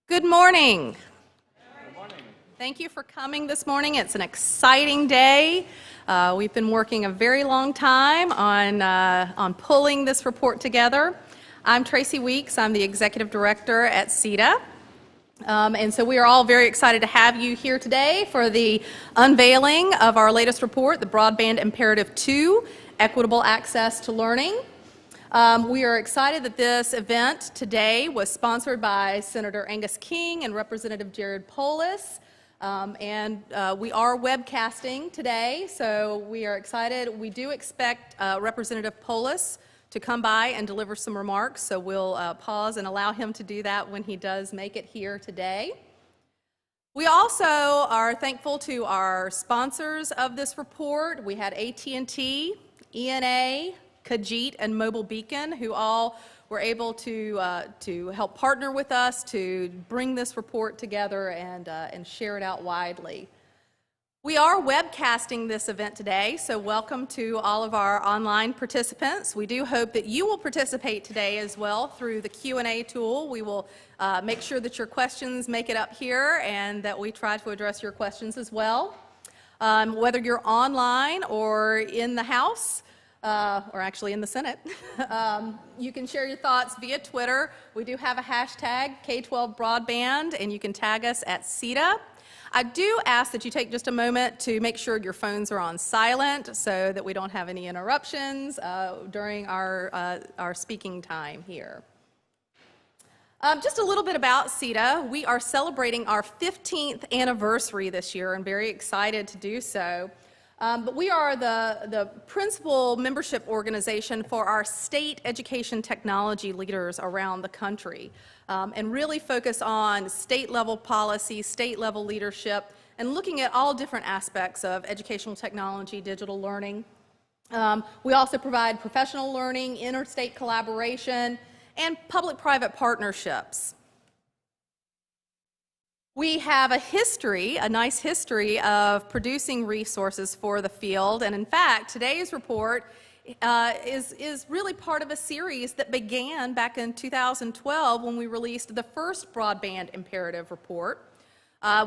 Good morning. Good morning. Thank you for coming this morning. It's an exciting day. We've been working a very long time on pulling this report together. I'm Tracy Weeks. I'm the Executive Director at Setda. And so we are all very excited to have you here today for the unveiling of our latest report, the Broadband Imperative II, Equitable Access to Learning. We are excited that this event today was sponsored by Senator Angus King and Representative Jared Polis. We are webcasting today, so we are excited. We do expect Representative Polis to come by and deliver some remarks, so we'll pause and allow him to do that when he does make it here today. We also are thankful to our sponsors of this report. We had AT&T, ENA, Khajiit, and Mobile Beacon, who all were able to help partner with us to bring this report together and share it out widely. We are webcasting this event today, so welcome to all of our online participants. We do hope that you will participate today as well through the Q&A tool. We will make sure that your questions make it up here and that we try to address your questions as well. Whether you're online or in the House, or actually in the Senate, you can share your thoughts via Twitter. We do have a hashtag K12 Broadband, and you can tag us at Setda. I do ask that you take just a moment to make sure your phones are on silent so that we don't have any interruptions during our speaking time here. Just a little bit about Setda. We are celebrating our 15th anniversary this year and very excited to do so. But we are the principal membership organization for our state education technology leaders around the country and really focus on state-level policy, state-level leadership, and looking at all different aspects of educational technology, digital learning. We also provide professional learning, interstate collaboration, and public-private partnerships. We have a nice history of producing resources for the field, and in fact, today's report is really part of a series that began back in 2012 when we released the first Broadband Imperative report,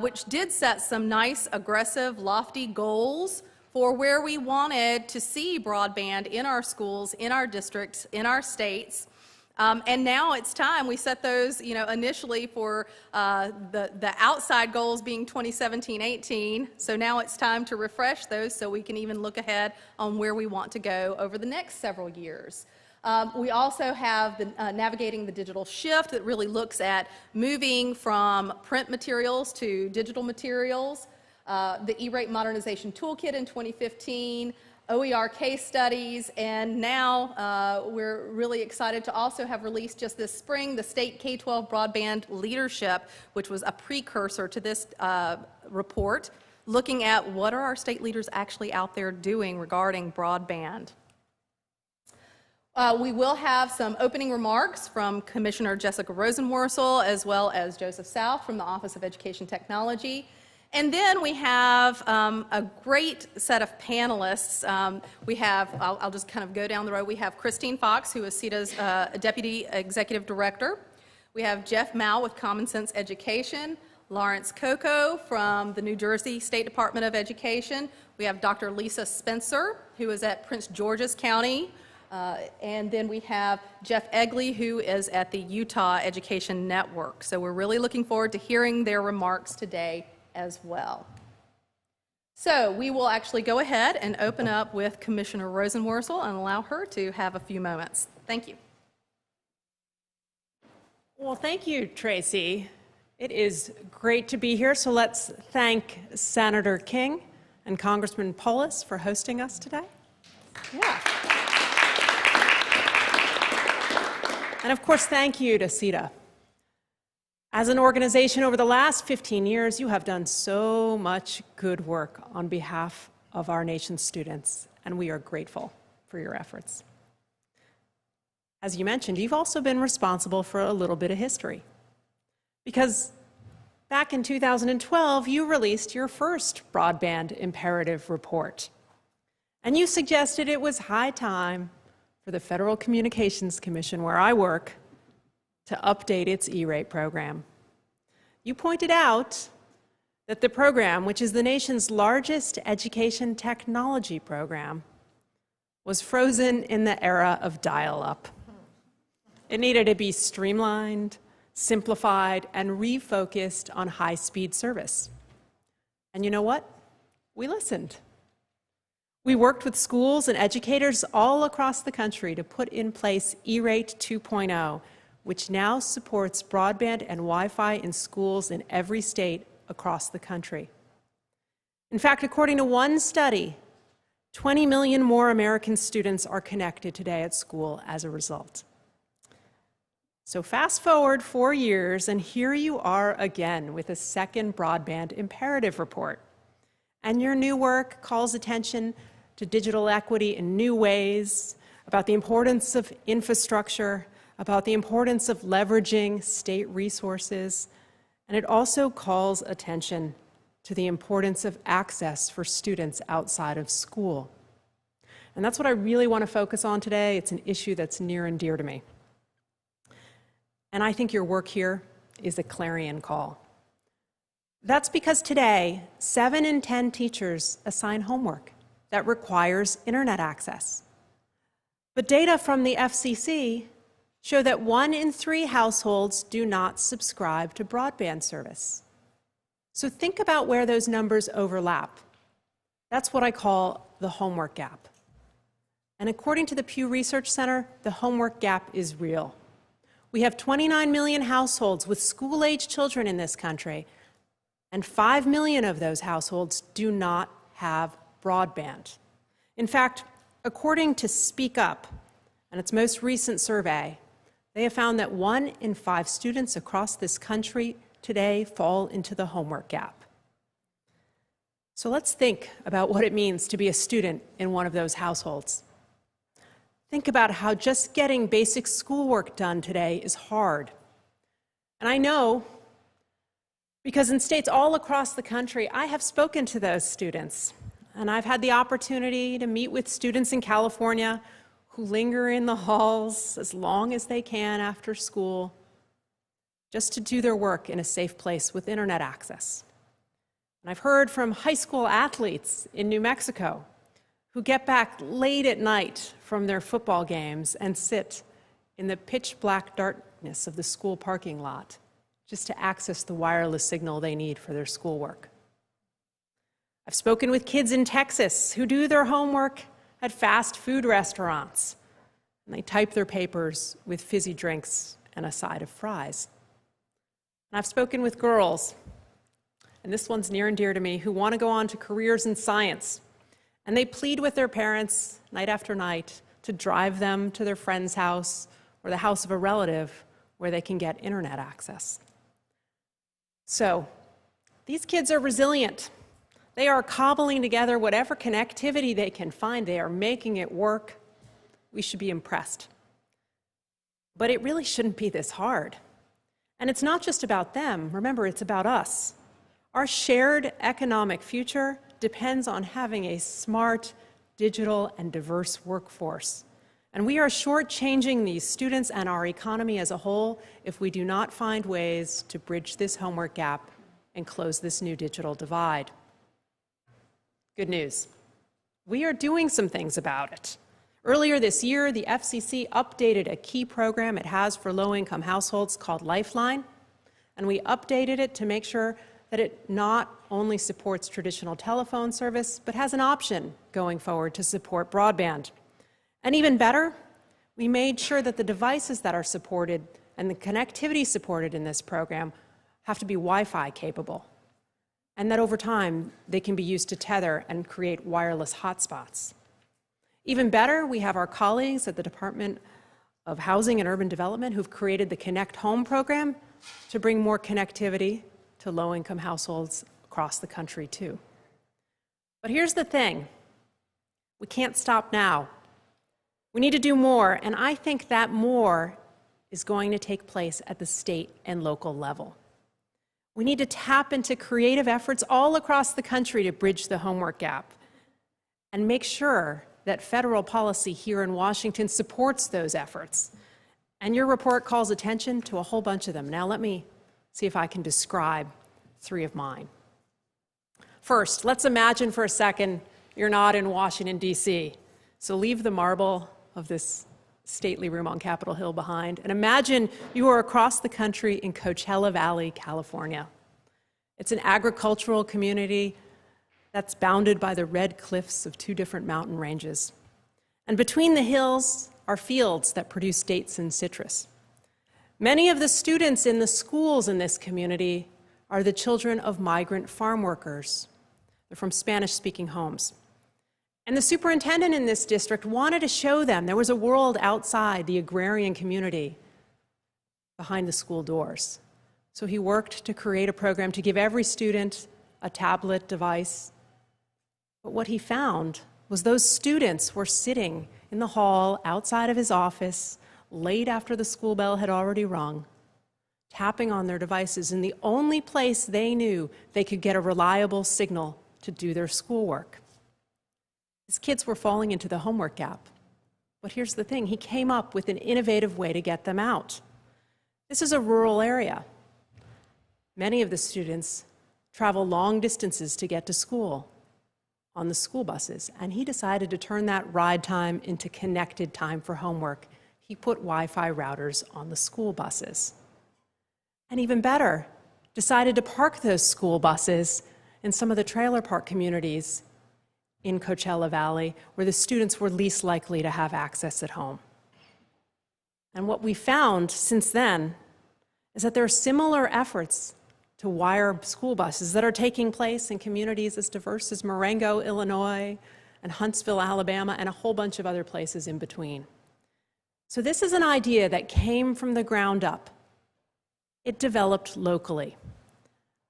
which did set some nice, aggressive, lofty goals for where we wanted to see broadband in our schools, in our districts, in our states. And now it's time. We set those, initially for the outside goals being 2017-18. So now it's time to refresh those so we can even look ahead on where we want to go over the next several years. We also have the Navigating the Digital Shift that really looks at moving from print materials to digital materials, the E-Rate Modernization Toolkit in 2015, OER case studies, and now we're really excited to also have released just this spring the State K-12 Broadband Leadership, which was a precursor to this report, looking at what are our state leaders actually out there doing regarding broadband. We will have some opening remarks from Commissioner Jessica Rosenworcel as well as Joseph South from the Office of Education Technology. And then we have a great set of panelists. I'll just kind of go down the road. We have Christine Fox, who is Setda's Deputy Executive Director. We have Jeff Mao with Common Sense Education, Lawrence Coco from the New Jersey State Department of Education. We have Dr. Lisa Spencer, who is at Prince George's County. And then we have Jeff Egley, who is at the Utah Education Network. So we're really looking forward to hearing their remarks today as well. So we will actually go ahead and open up with Commissioner Rosenworcel and allow her to have a few moments. Thank you. Well, thank you, Tracy. It is great to be here. So let's thank Senator King and Congressman Polis for hosting us today. Yeah. And of course, thank you to Setda. As an organization over the last 15 years, you have done so much good work on behalf of our nation's students, and we are grateful for your efforts. As you mentioned, you've also been responsible for a little bit of history, because back in 2012, you released your first Broadband Imperative report, and you suggested it was high time for the Federal Communications Commission, where I work, to update its E-rate program. You pointed out that the program, which is the nation's largest education technology program, was frozen in the era of dial-up. It needed to be streamlined, simplified, and refocused on high-speed service. And you know what? We listened. We worked with schools and educators all across the country to put in place E-Rate 2.0, which now supports broadband and Wi-Fi in schools in every state across the country. In fact, according to one study, 20 million more American students are connected today at school as a result. So fast forward 4 years, and here you are again with a second Broadband Imperative report. And your new work calls attention to digital equity in new ways, about the importance of infrastructure, about the importance of leveraging state resources, and it also calls attention to the importance of access for students outside of school. And that's what I really want to focus on today. It's an issue that's near and dear to me. And I think your work here is a clarion call. That's because today, 7 in 10 teachers assign homework that requires internet access. But data from the FCC show that 1 in 3 households do not subscribe to broadband service. So think about where those numbers overlap. That's what I call the homework gap. And according to the Pew Research Center, the homework gap is real. We have 29 million households with school-age children in this country, and 5 million of those households do not have broadband. In fact, according to Speak Up, and its most recent survey, they have found that 1 in 5 students across this country today fall into the homework gap. So let's think about what it means to be a student in one of those households. Think about how just getting basic schoolwork done today is hard. And I know, because in states all across the country, I have spoken to those students. And I've had the opportunity to meet with students in California who linger in the halls as long as they can after school, just to do their work in a safe place with internet access. And I've heard from high school athletes in New Mexico who get back late at night from their football games and sit in the pitch-black darkness of the school parking lot just to access the wireless signal they need for their schoolwork. I've spoken with kids in Texas who do their homework at fast food restaurants, and they type their papers with fizzy drinks and a side of fries. And I've spoken with girls, and this one's near and dear to me, who want to go on to careers in science, and they plead with their parents night after night to drive them to their friend's house or the house of a relative where they can get internet access. So, these kids are resilient. They are cobbling together whatever connectivity they can find. They are making it work. We should be impressed. But it really shouldn't be this hard. And it's not just about them. Remember, it's about us. Our shared economic future depends on having a smart, digital, and diverse workforce. And we are shortchanging these students and our economy as a whole if we do not find ways to bridge this homework gap and close this new digital divide. Good news. We are doing some things about it. Earlier this year, the FCC updated a key program it has for low-income households called Lifeline, and we updated it to make sure that it not only supports traditional telephone service, but has an option going forward to support broadband. And even better, we made sure that the devices that are supported and the connectivity supported in this program have to be Wi-Fi capable, and that over time they can be used to tether and create wireless hotspots. Even better, we have our colleagues at the Department of Housing and Urban Development who've created the Connect Home program to bring more connectivity to low-income households across the country too. But here's the thing, we can't stop now. We need to do more, and I think that more is going to take place at the state and local level. We need to tap into creative efforts all across the country to bridge the homework gap and make sure that federal policy here in Washington supports those efforts. And your report calls attention to a whole bunch of them. Now let me See if I can describe 3 of mine. First, let's imagine for a second you're not in Washington, D.C. So leave the marble of this stately room on Capitol Hill behind, and imagine you are across the country in Coachella Valley, California. It's an agricultural community that's bounded by the red cliffs of 2 different mountain ranges. And between the hills are fields that produce dates and citrus. Many of the students in the schools in this community are the children of migrant farm workers. They're from Spanish-speaking homes. And the superintendent in this district wanted to show them there was a world outside the agrarian community behind the school doors. So he worked to create a program to give every student a tablet device. But what he found was those students were sitting in the hall outside of his office late after the school bell had already rung, tapping on their devices in the only place they knew they could get a reliable signal to do their schoolwork. His kids were falling into the homework gap. But here's the thing, he came up with an innovative way to get them out. This is a rural area. Many of the students travel long distances to get to school on the school buses, and he decided to turn that ride time into connected time for homework. He put Wi-Fi routers on the school buses. And even better, decided to park those school buses in some of the trailer park communities in Coachella Valley, where the students were least likely to have access at home. And what we found since then is that there are similar efforts to wire school buses that are taking place in communities as diverse as Marengo, Illinois, and Huntsville, Alabama, and a whole bunch of other places in between. So this is an idea that came from the ground up. It developed locally.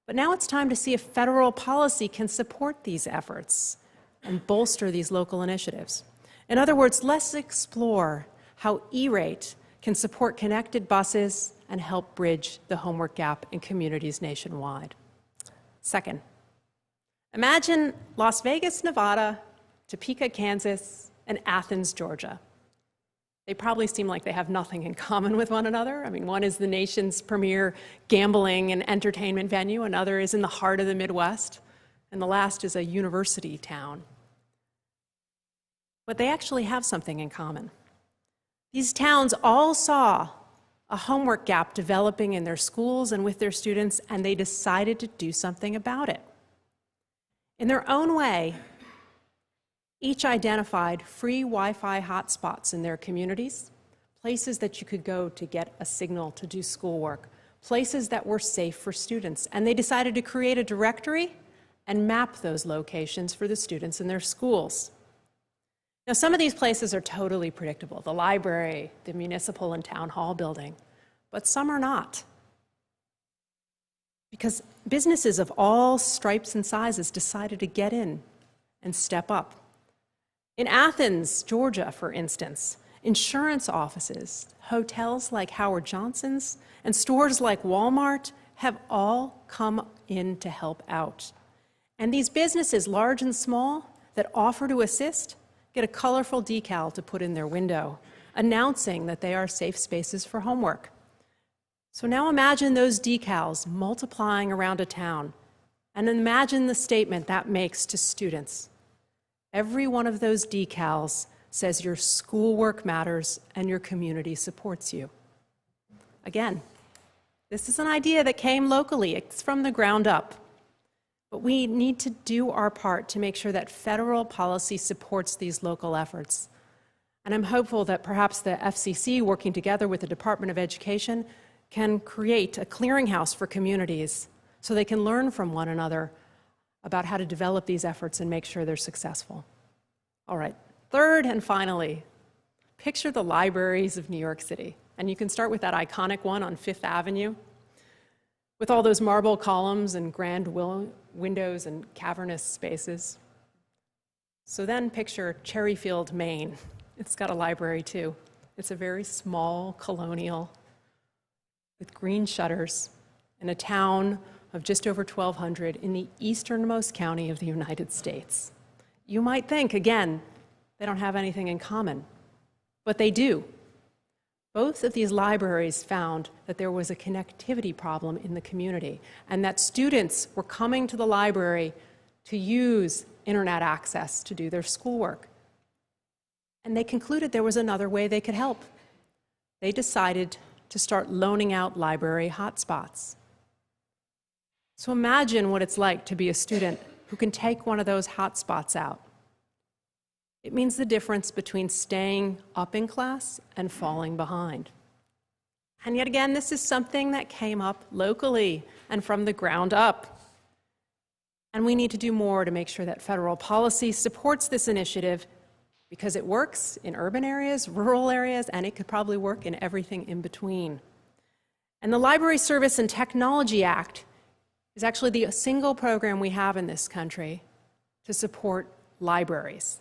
But now it's time to see if federal policy can support these efforts and bolster these local initiatives. In other words, let's explore how E-rate can support connected buses and help bridge the homework gap in communities nationwide. Second, imagine Las Vegas, Nevada, Topeka, Kansas, and Athens, Georgia. They probably seem like they have nothing in common with one another. I mean, one is the nation's premier gambling and entertainment venue, another is in the heart of the Midwest, and the last is a university town. But they actually have something in common. These towns all saw a homework gap developing in their schools and with their students, and they decided to do something about it. In their own way, each identified free Wi-Fi hotspots in their communities, places that you could go to get a signal to do schoolwork, places that were safe for students, and they decided to create a directory and map those locations for the students in their schools. Now, some of these places are totally predictable, the library, the municipal and town hall building, but some are not. Because businesses of all stripes and sizes decided to get in and step up. In Athens, Georgia, for instance, insurance offices, hotels like Howard Johnson's, and stores like Walmart have all come in to help out. And these businesses, large and small, that offer to assist, get a colorful decal to put in their window, announcing that they are safe spaces for homework. So now imagine those decals multiplying around a town, and imagine the statement that makes to students. Every one of those decals says your schoolwork matters and your community supports you. Again, this is an idea that came locally. It's from the ground up. But we need to do our part to make sure that federal policy supports these local efforts. And I'm hopeful that perhaps the FCC, working together with the Department of Education, can create a clearinghouse for communities so they can learn from one another about how to develop these efforts and make sure they're successful. All right, third and finally, picture the libraries of New York City. And you can start with that iconic one on Fifth Avenue, with all those marble columns and grand windows and cavernous spaces. So then picture Cherryfield, Maine. It's got a library too. It's a very small colonial with green shutters in a town of just over 1,200 in the easternmost county of the United States. You might think, again, they don't have anything in common, but they do. Both of these libraries found that there was a connectivity problem in the community and that students were coming to the library to use internet access to do their schoolwork. And they concluded there was another way they could help. They decided to start loaning out library hotspots. So imagine what it's like to be a student who can take one of those hotspots out. It means the difference between staying up in class and falling behind. And yet again, this is something that came up locally and from the ground up. And we need to do more to make sure that federal policy supports this initiative because it works in urban areas, rural areas, and it could probably work in everything in between. And the Library Service and Technology Act is actually the single program we have in this country to support libraries.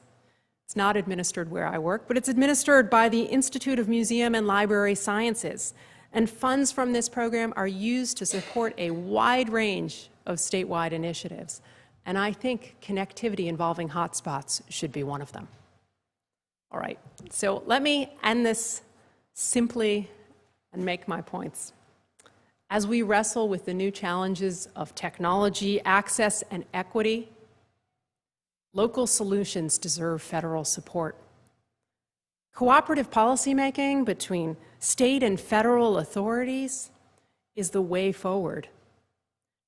It's not administered where I work, but it's administered by the Institute of Museum and Library Sciences. And funds from this program are used to support a wide range of statewide initiatives. And I think connectivity involving hotspots should be one of them. All right, so let me end this simply and make my points. As we wrestle with the new challenges of technology, access, and equity, local solutions deserve federal support. Cooperative policymaking between state and federal authorities is the way forward,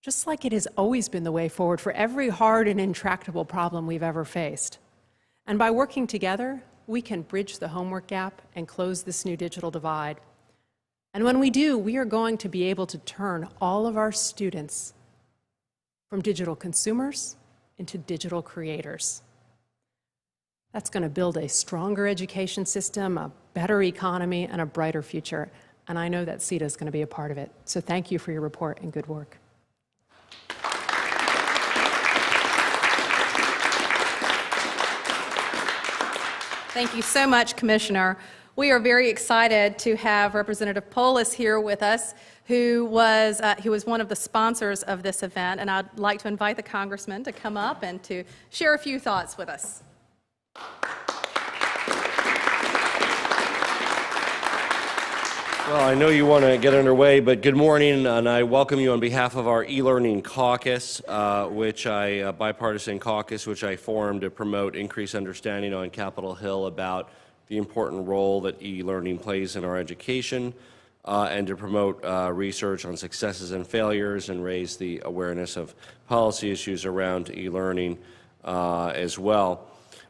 just like it has always been the way forward for every hard and intractable problem we've ever faced. And by working together, we can bridge the homework gap and close this new digital divide. And when we do, we are going to be able to turn all of our students from digital consumers into digital creators. That's going to build a stronger education system, a better economy, and a brighter future. And I know that Setda is going to be a part of it. So thank you for your report and good work. Thank you so much, Commissioner. We are very excited to have Representative Polis here with us, who was one of the sponsors of this event, and I'd like to invite the Congressman to come up and to share a few thoughts with us. Well, I know you want to get underway, but good morning, and I welcome you on behalf of our e-learning caucus, bipartisan caucus, which I formed to promote increased understanding on Capitol Hill about the important role that e-learning plays in our education, and to promote research on successes and failures and raise the awareness of policy issues around e-learning as well.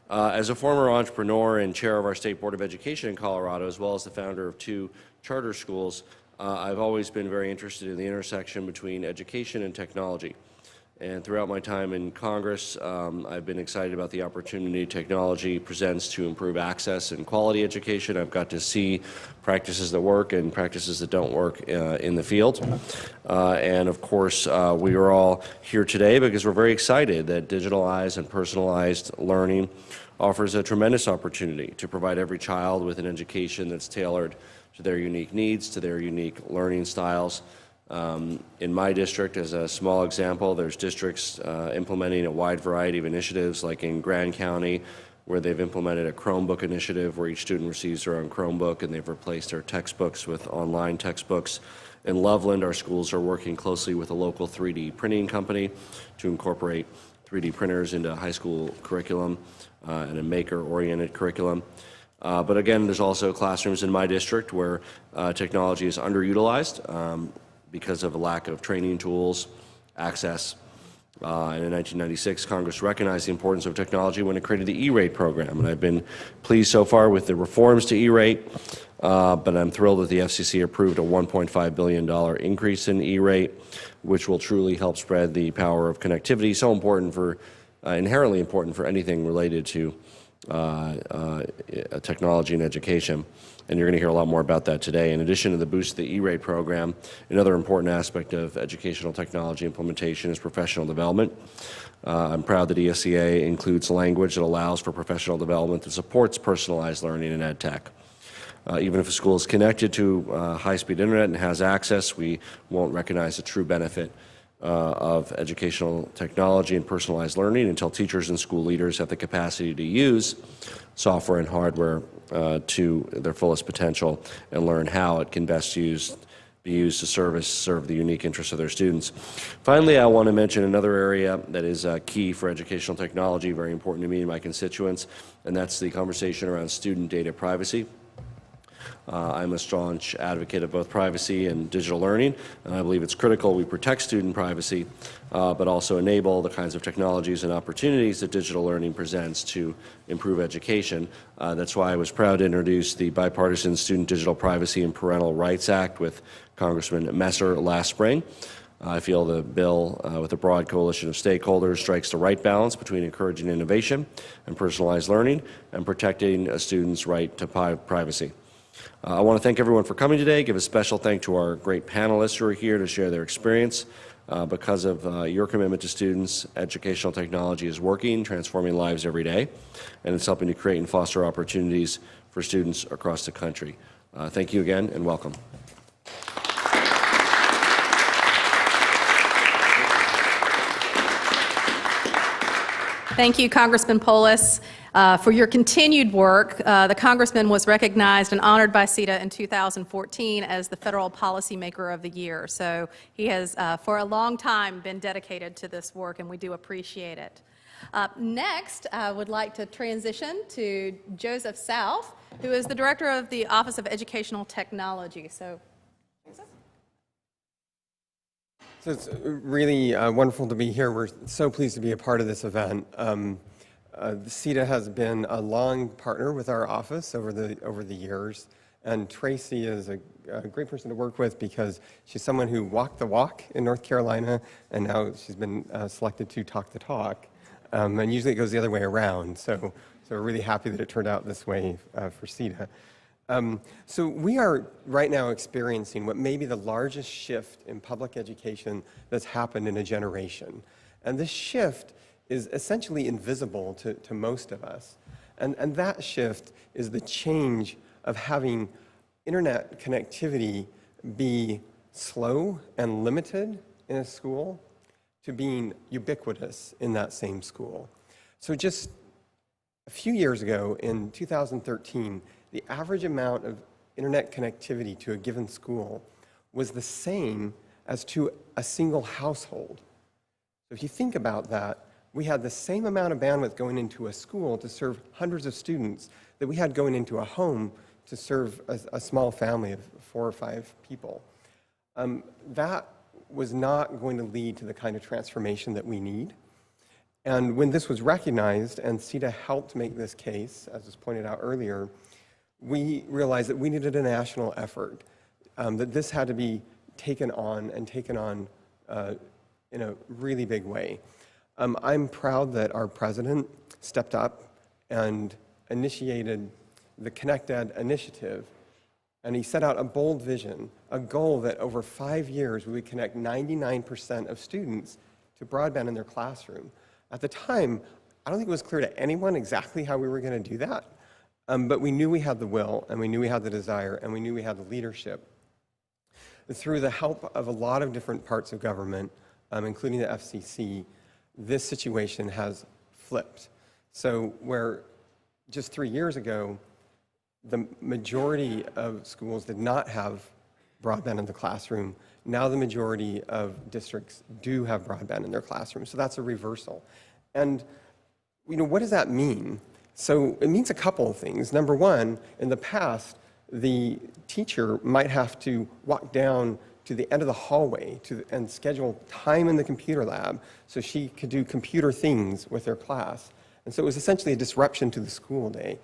As a former entrepreneur and chair of our State Board of Education in Colorado, as well as the founder of 2 charter schools, I've always been very interested in the intersection between education and technology. And throughout my time in Congress, I've been excited about the opportunity technology presents to improve access and quality education. I've got to see practices that work and practices that don't work in the field. And of course, we are all here today because we're very excited that digitalized and personalized learning offers a tremendous opportunity to provide every child with an education that's tailored to their unique needs, to their unique learning styles. In my district, as a small example, there's districts implementing a wide variety of initiatives, like in Grand County, where they've implemented a Chromebook initiative where each student receives their own Chromebook, and they've replaced their textbooks with online textbooks. In Loveland, our schools are working closely with a local 3D printing company to incorporate 3D printers into high school curriculum and a maker-oriented curriculum. But again, there's also classrooms in my district where technology is underutilized because of a lack of training tools, access. And in 1996, Congress recognized the importance of technology when it created the E-rate program. And I've been pleased so far with the reforms to E-rate, but I'm thrilled that the FCC approved a $1.5 billion increase in E-rate, which will truly help spread the power of connectivity, so important for, inherently important for anything related to technology and education. And you're going to hear a lot more about that today. In addition to the boost of the E-rate program, another important aspect of educational technology implementation is professional development. I'm proud that ESEA includes language that allows for professional development that supports personalized learning in ed tech. Even if a school is connected to high-speed internet and has access, we won't recognize the true benefit of educational technology and personalized learning until teachers and school leaders have the capacity to use software and hardware to their fullest potential and learn how it can best be used to serve the unique interests of their students. Finally, I want to mention another area that is key for educational technology, very important to me and my constituents, and that's the conversation around student data privacy. I'm a staunch advocate of both privacy and digital learning, and I believe it's critical we protect student privacy, but also enable the kinds of technologies and opportunities that digital learning presents to improve education. That's why I was proud to introduce the bipartisan Student Digital Privacy and Parental Rights Act with Congressman Messer last spring. I feel the bill, with a broad coalition of stakeholders, strikes the right balance between encouraging innovation and personalized learning and protecting a student's right to privacy. I want to thank everyone for coming today, give a special thank to our great panelists who are here to share their experience. Because of your commitment to students, educational technology is working, transforming lives every day, and it's helping to create and foster opportunities for students across the country. Thank you again, and welcome. Thank you, Congressman Polis, for your continued work. The Congressman was recognized and honored by Setda in 2014 as the Federal Policymaker of the Year. So he has, for a long time, been dedicated to this work, and we do appreciate it. Next, I would like to transition to Joseph South, who is the Director of the Office of Educational Technology. So, Joseph? So it's really wonderful to be here. We're so pleased to be a part of this event. Setda has been a long partner with our office over the years, and Tracy is a great person to work with because she's someone who walked the walk in North Carolina, and now she's been selected to talk the talk. And usually it goes the other way around. So we're really happy that it turned out this way for Setda. So we are right now experiencing what may be the largest shift in public education that's happened in a generation. And this shift is essentially invisible to most of us. And that shift is the change of having internet connectivity be slow and limited in a school to being ubiquitous in that same school. So just a few years ago, in 2013, the average amount of internet connectivity to a given school was the same as to a single household. So if you think about that, we had the same amount of bandwidth going into a school to serve hundreds of students that we had going into a home to serve a small family of 4 or 5 people. That was not going to lead to the kind of transformation that we need. And when this was recognized, and Setda helped make this case, as was pointed out earlier, we realized that we needed a national effort, that this had to be taken on in a really big way. I'm proud that our president stepped up and initiated the ConnectEd initiative, and he set out a bold vision, a goal that over 5 years we would connect 99% of students to broadband in their classroom. At the time, I don't think it was clear to anyone exactly how we were going to do that, but we knew we had the will, and we knew we had the desire, and we knew we had the leadership. Through the help of a lot of different parts of government, including the FCC, this situation has flipped. So where just 3 years ago, the majority of schools did not have broadband in the classroom, now the majority of districts do have broadband in their classroom. So that's a reversal. And what does that mean? So it means a couple of things. Number one, in the past, the teacher might have to walk down to the end of the hallway and schedule time in the computer lab so she could do computer things with her class. And so it was essentially a disruption to the school day.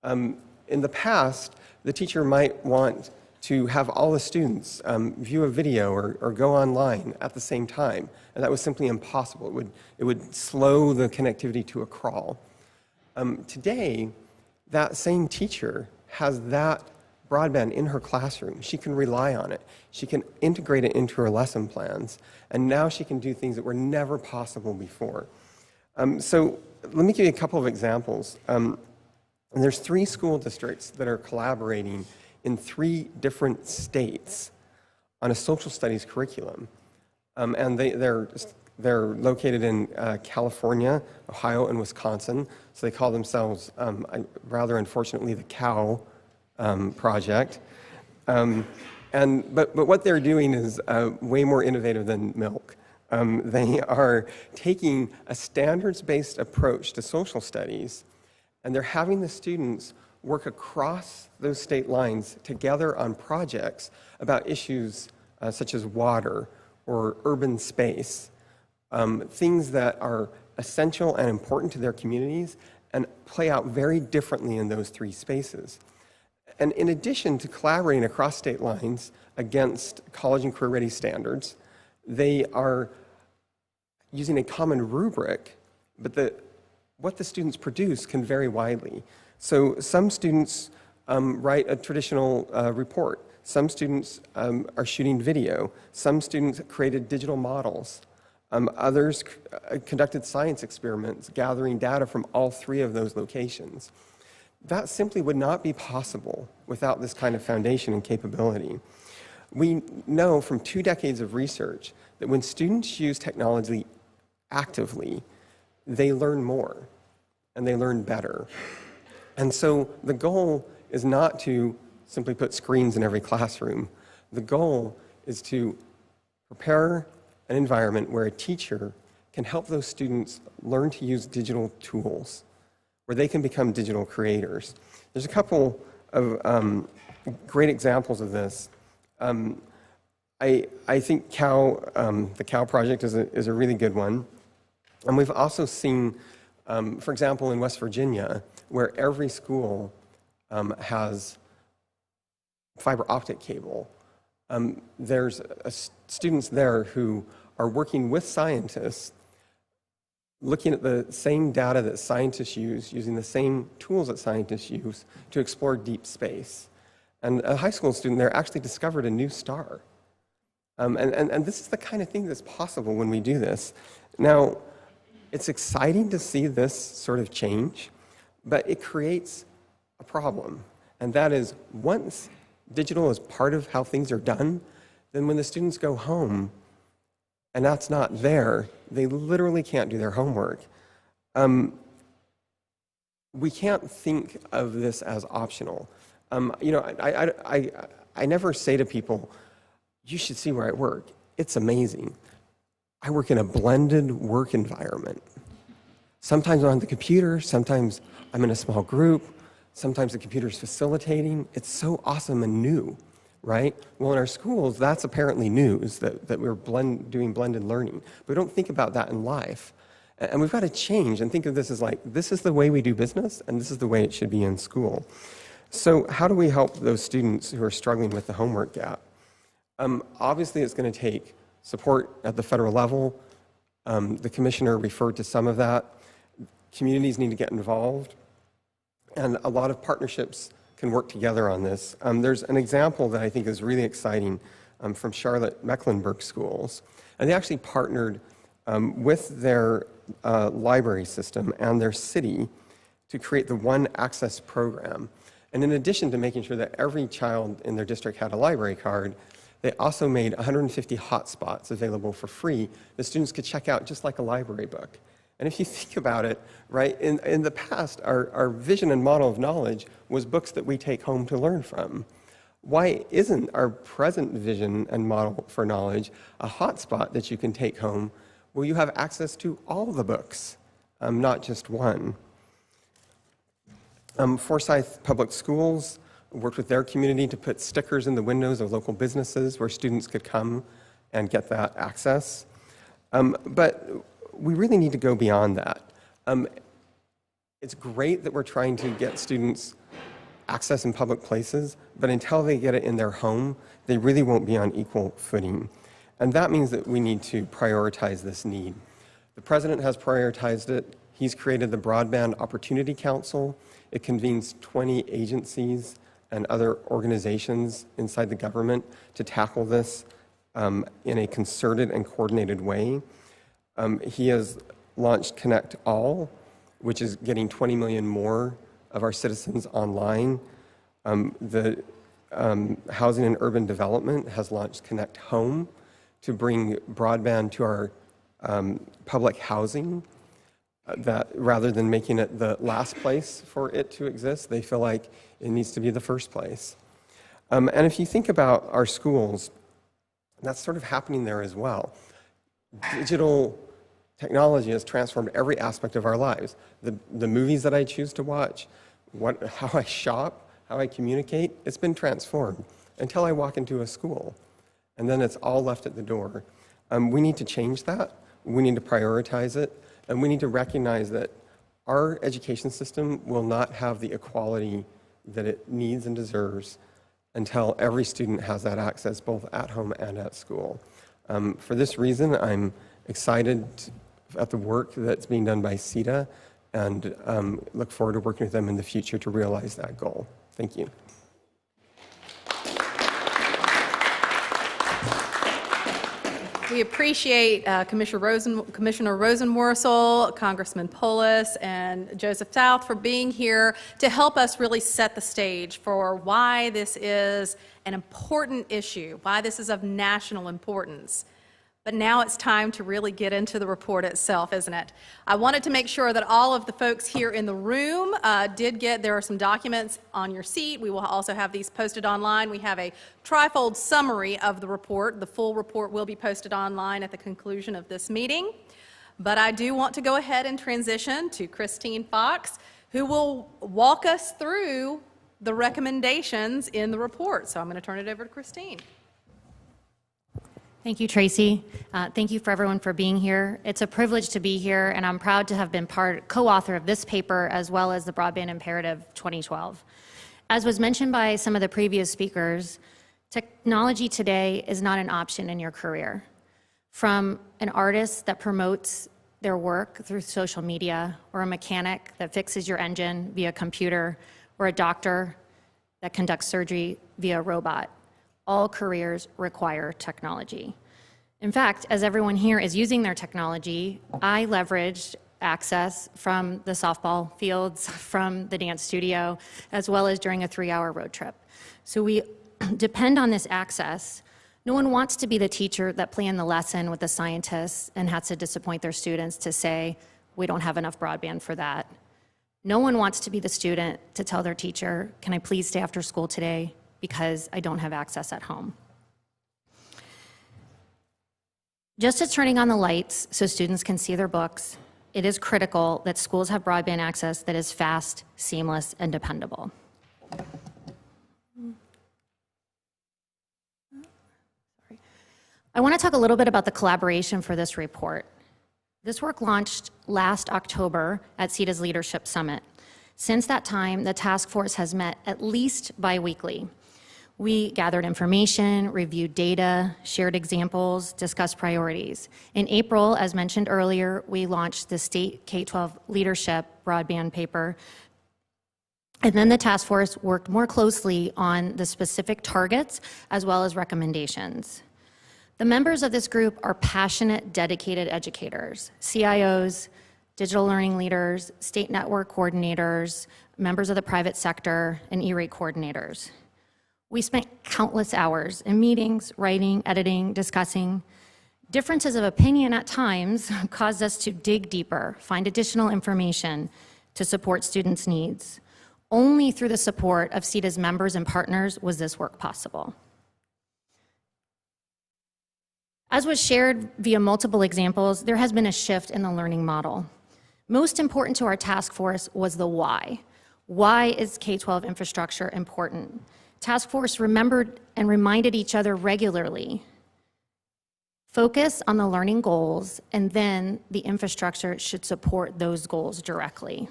In the past, the teacher might want to have all the students view a video or go online at the same time, and that was simply impossible. It would slow the connectivity to a crawl. Today, that same teacher has that broadband in her classroom. She can rely on it. She can integrate it into her lesson plans, and now she can do things that were never possible before. So let me give you a couple of examples. And there's 3 school districts that are collaborating in 3 different states on a social studies curriculum. And they're located in California, Ohio, and Wisconsin. So they call themselves, rather unfortunately, the Cow Project. But what they're doing is way more innovative than milk. They are taking a standards-based approach to social studies, and they're having the students work across those state lines together on projects about issues such as water or urban space, things that are essential and important to their communities and play out very differently in those three spaces. And in addition to collaborating across state lines against college and career-ready standards, they are using a common rubric, but what the students produce can vary widely. So some students write a traditional report. Some students are shooting video. Some students created digital models. Others conducted science experiments, gathering data from all three of those locations. That simply would not be possible without this kind of foundation and capability. We know from 2 decades of research that when students use technology actively, they learn more and they learn better. And so the goal is not to simply put screens in every classroom. The goal is to prepare an environment where a teacher can help those students learn to use digital tools, where they can become digital creators. There's a couple of great examples of this. I think the Cow Project is a really good one. And we've also seen, for example, in West Virginia, where every school has fiber optic cable. There's students there who are working with scientists, looking at the same data that scientists use, using the same tools that scientists use to explore deep space. And a high school student there actually discovered a new star. And this is the kind of thing that's possible when we do this. Now, it's exciting to see this sort of change, but it creates a problem. And that is, once digital is part of how things are done, then when the students go home and that's not there, they literally can't do their homework. We can't think of this as optional. I never say to people, you should see where I work. It's amazing. I work in a blended work environment. Sometimes I'm on the computer, sometimes I'm in a small group, sometimes the computer's facilitating. It's so awesome and new, right? Well, in our schools, that's apparently news, that we're doing blended learning. But we don't think about that in life. And we've got to change and think of this as like, this is the way we do business, and this is the way it should be in school. So how do we help those students who are struggling with the homework gap? Obviously, it's going to take support at the federal level. The commissioner referred to some of that. Communities need to get involved. And a lot of partnerships can work together on this. There's an example that I think is really exciting from Charlotte Mecklenburg schools. And they actually partnered with their library system and their city to create the One Access program. And in addition to making sure that every child in their district had a library card, they also made 150 hotspots available for free that students could check out just like a library book. And if you think about it, right, in the past, our vision and model of knowledge was books that we take home to learn from. Why isn't our present vision and model for knowledge a hotspot that you can take home where you have access to all the books, not just one? Forsyth Public Schools worked with their community to put stickers in the windows of local businesses where students could come and get that access. But we really need to go beyond that. It's great that we're trying to get students access in public places, but until they get it in their home, they really won't be on equal footing. And that means that we need to prioritize this need. The president has prioritized it. He's created the Broadband Opportunity Council. It convenes 20 agencies and other organizations inside the government to tackle this in a concerted and coordinated way. He has launched Connect All, which is getting 20 million more of our citizens online. The Housing and Urban Development has launched Connect Home to bring broadband to our public housing, that rather than making it the last place for it to exist, they feel like it needs to be the first place. And if you think about our schools, that's sort of happening there as well. Digital technology has transformed every aspect of our lives. The movies that I choose to watch, how I shop, how I communicate, it's been transformed until I walk into a school. And then it's all left at the door. We need to change that. We need to prioritize it. And we need to recognize that our education system will not have the equality that it needs and deserves until every student has that access both at home and at school. For this reason, I'm excited at the work that's being done by Setda and look forward to working with them in the future to realize that goal. Thank you. We appreciate Commissioner Rosenworcel, Congressman Polis, and Joseph South for being here to help us really set the stage for why this is an important issue, why this is of national importance. But now it's time to really get into the report itself, isn't it? I wanted to make sure that all of the folks here in the room there are some documents on your seat. We will also have these posted online. We have a trifold summary of the report. The full report will be posted online at the conclusion of this meeting. But I do want to go ahead and transition to Christine Fox, who will walk us through the recommendations in the report. So I'm going to turn it over to Christine. Thank you, Tracy. Thank you for everyone for being here. It's a privilege to be here, and I'm proud to have been co-author of this paper as well as the Broadband Imperative 2012. As was mentioned by some of the previous speakers, technology today is not an option in your career. From an artist that promotes their work through social media, or a mechanic that fixes your engine via computer, or a doctor that conducts surgery via robot. All careers require technology. In fact, as everyone here is using their technology, I leveraged access from the softball fields, from the dance studio, as well as during a 3-hour road trip. So we depend on this access. No one wants to be the teacher that planned the lesson with the scientists and had to disappoint their students to say, we don't have enough broadband for that. No one wants to be the student to tell their teacher, can I please stay after school today because I don't have access at home. Just as turning on the lights so students can see their books, it is critical that schools have broadband access that is fast, seamless, and dependable. I want to talk a little bit about the collaboration for this report. This work launched last October at Setda's Leadership Summit. Since that time, the task force has met at least bi-weekly. We gathered information, reviewed data, shared examples, discussed priorities. In April, as mentioned earlier, we launched the State K-12 Leadership Broadband paper. And then the task force worked more closely on the specific targets as well as recommendations. The members of this group are passionate, dedicated educators, CIOs, digital learning leaders, state network coordinators, members of the private sector, and E-rate coordinators. We spent countless hours in meetings, writing, editing, discussing. Differences of opinion at times caused us to dig deeper, find additional information to support students' needs. Only through the support of Setda's members and partners was this work possible. As was shared via multiple examples, there has been a shift in the learning model. Most important to our task force was the why. Why is K-12 infrastructure important? Task force remembered and reminded each other regularly. Focus on the learning goals, and then the infrastructure should support those goals directly.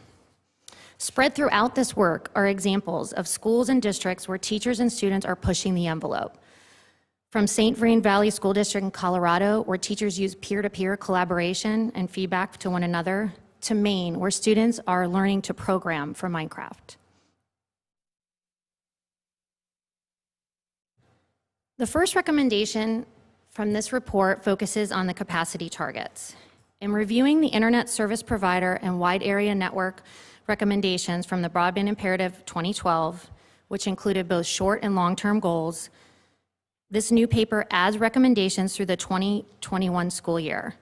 Spread throughout this work are examples of schools and districts where teachers and students are pushing the envelope. From St. Vrain Valley School District in Colorado, where teachers use peer-to-peer collaboration and feedback to one another, to Maine, where students are learning to program for Minecraft. The first recommendation from this report focuses on the capacity targets. In reviewing the Internet Service Provider and Wide Area Network recommendations from the Broadband Imperative 2012, which included both short and long-term goals, this new paper adds recommendations through the 2021 school year.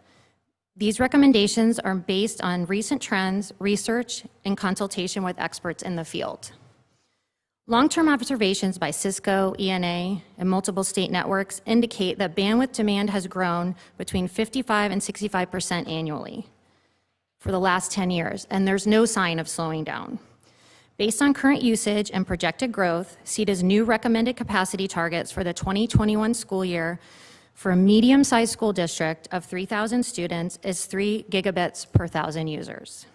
These recommendations are based on recent trends, research, and consultation with experts in the field. Long-term observations by Cisco, ENA, and multiple state networks indicate that bandwidth demand has grown between 55% and 65% annually for the last 10 years, and there's no sign of slowing down. Based on current usage and projected growth, Setda's new recommended capacity targets for the 2021 school year for a medium-sized school district of 3,000 students is 3 gigabits per 1,000 users.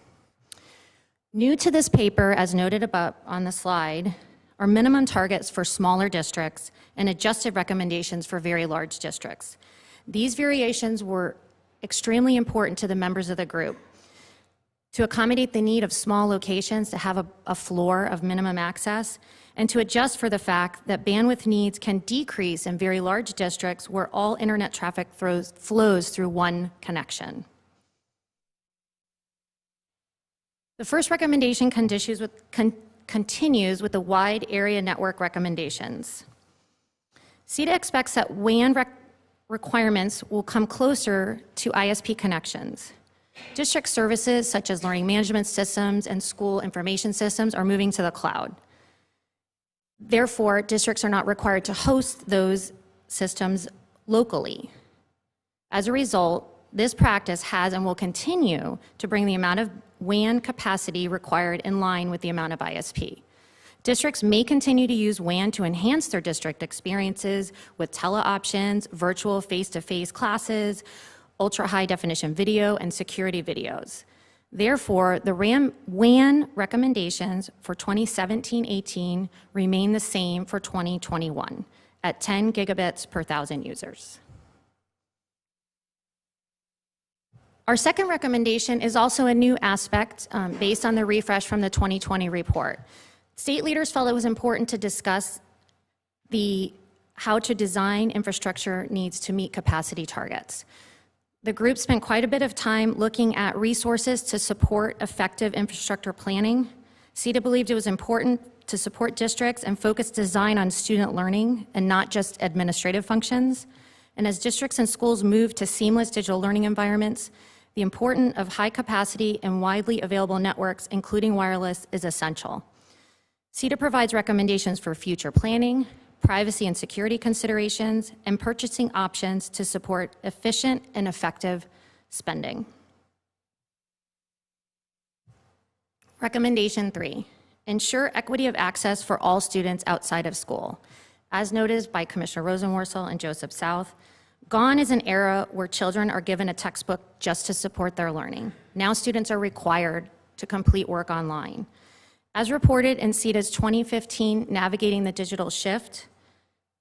New to this paper, as noted above on the slide, are minimum targets for smaller districts and adjusted recommendations for very large districts. These variations were extremely important to the members of the group to accommodate the need of small locations to have a floor of minimum access, and to adjust for the fact that bandwidth needs can decrease in very large districts where all internet traffic flows through one connection. The first recommendation continues with the wide area network recommendations. Setda expects that WAN requirements will come closer to ISP connections. District services such as learning management systems and school information systems are moving to the cloud. Therefore, districts are not required to host those systems locally. As a result, this practice has and will continue to bring the amount of WAN capacity required in line with the amount of ISP. Districts may continue to use WAN to enhance their district experiences with tele options, virtual face-to-face classes, ultra-high definition video, and security videos. Therefore, the WAN recommendations for 2017-18 remain the same for 2021 at 10 gigabits per 1,000 users. Our second recommendation is also a new aspect based on the refresh from the 2020 report. State leaders felt it was important to discuss how to design infrastructure needs to meet capacity targets. The group spent quite a bit of time looking at resources to support effective infrastructure planning. Setda believed it was important to support districts and focus design on student learning and not just administrative functions. And as districts and schools move to seamless digital learning environments, the importance of high capacity and widely available networks, including wireless, is essential. Setda provides recommendations for future planning, privacy and security considerations, and purchasing options to support efficient and effective spending. Recommendation 3, ensure equity of access for all students outside of school. As noted by Commissioner Rosenworcel and Joseph South, gone is an era where children are given a textbook just to support their learning. Now students are required to complete work online. As reported in Setda's 2015 Navigating the Digital Shift,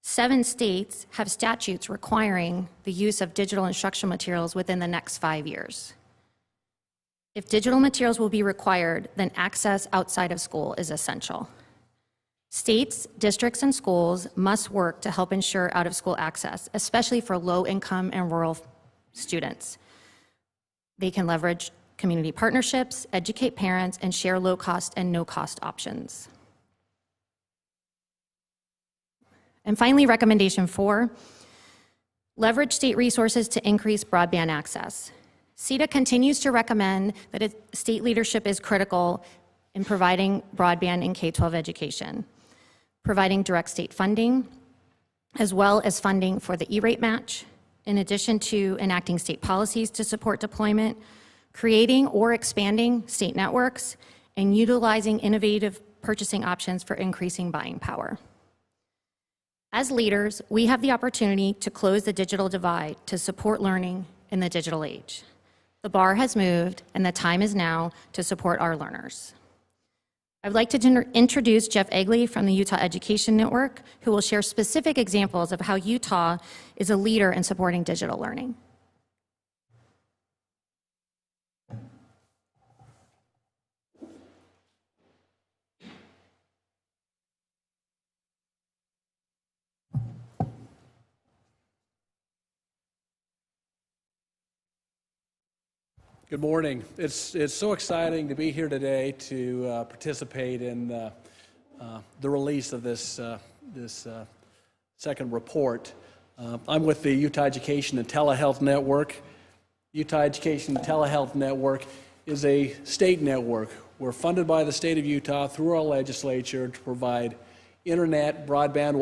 7 states have statutes requiring the use of digital instructional materials within the next 5 years. If digital materials will be required, then access outside of school is essential. States, districts, and schools must work to help ensure out-of-school access, especially for low-income and rural students. They can leverage community partnerships, educate parents, and share low-cost and no-cost options. And finally, recommendation 4, leverage state resources to increase broadband access. Setda continues to recommend that state leadership is critical in providing broadband in K-12 education, providing direct state funding, as well as funding for the E-rate match, in addition to enacting state policies to support deployment, creating or expanding state networks, and utilizing innovative purchasing options for increasing buying power. As leaders, we have the opportunity to close the digital divide to support learning in the digital age. The bar has moved, and the time is now to support our learners. I would like to introduce Jeff Egley from the Utah Education Network, who will share specific examples of how Utah is a leader in supporting digital learning. Good morning. It's so exciting to be here today to participate in the release of this report. I'm with the Utah Education and Telehealth Network. Utah Education and Telehealth Network is a state network. We're funded by the state of Utah through our legislature to provide internet, broadband,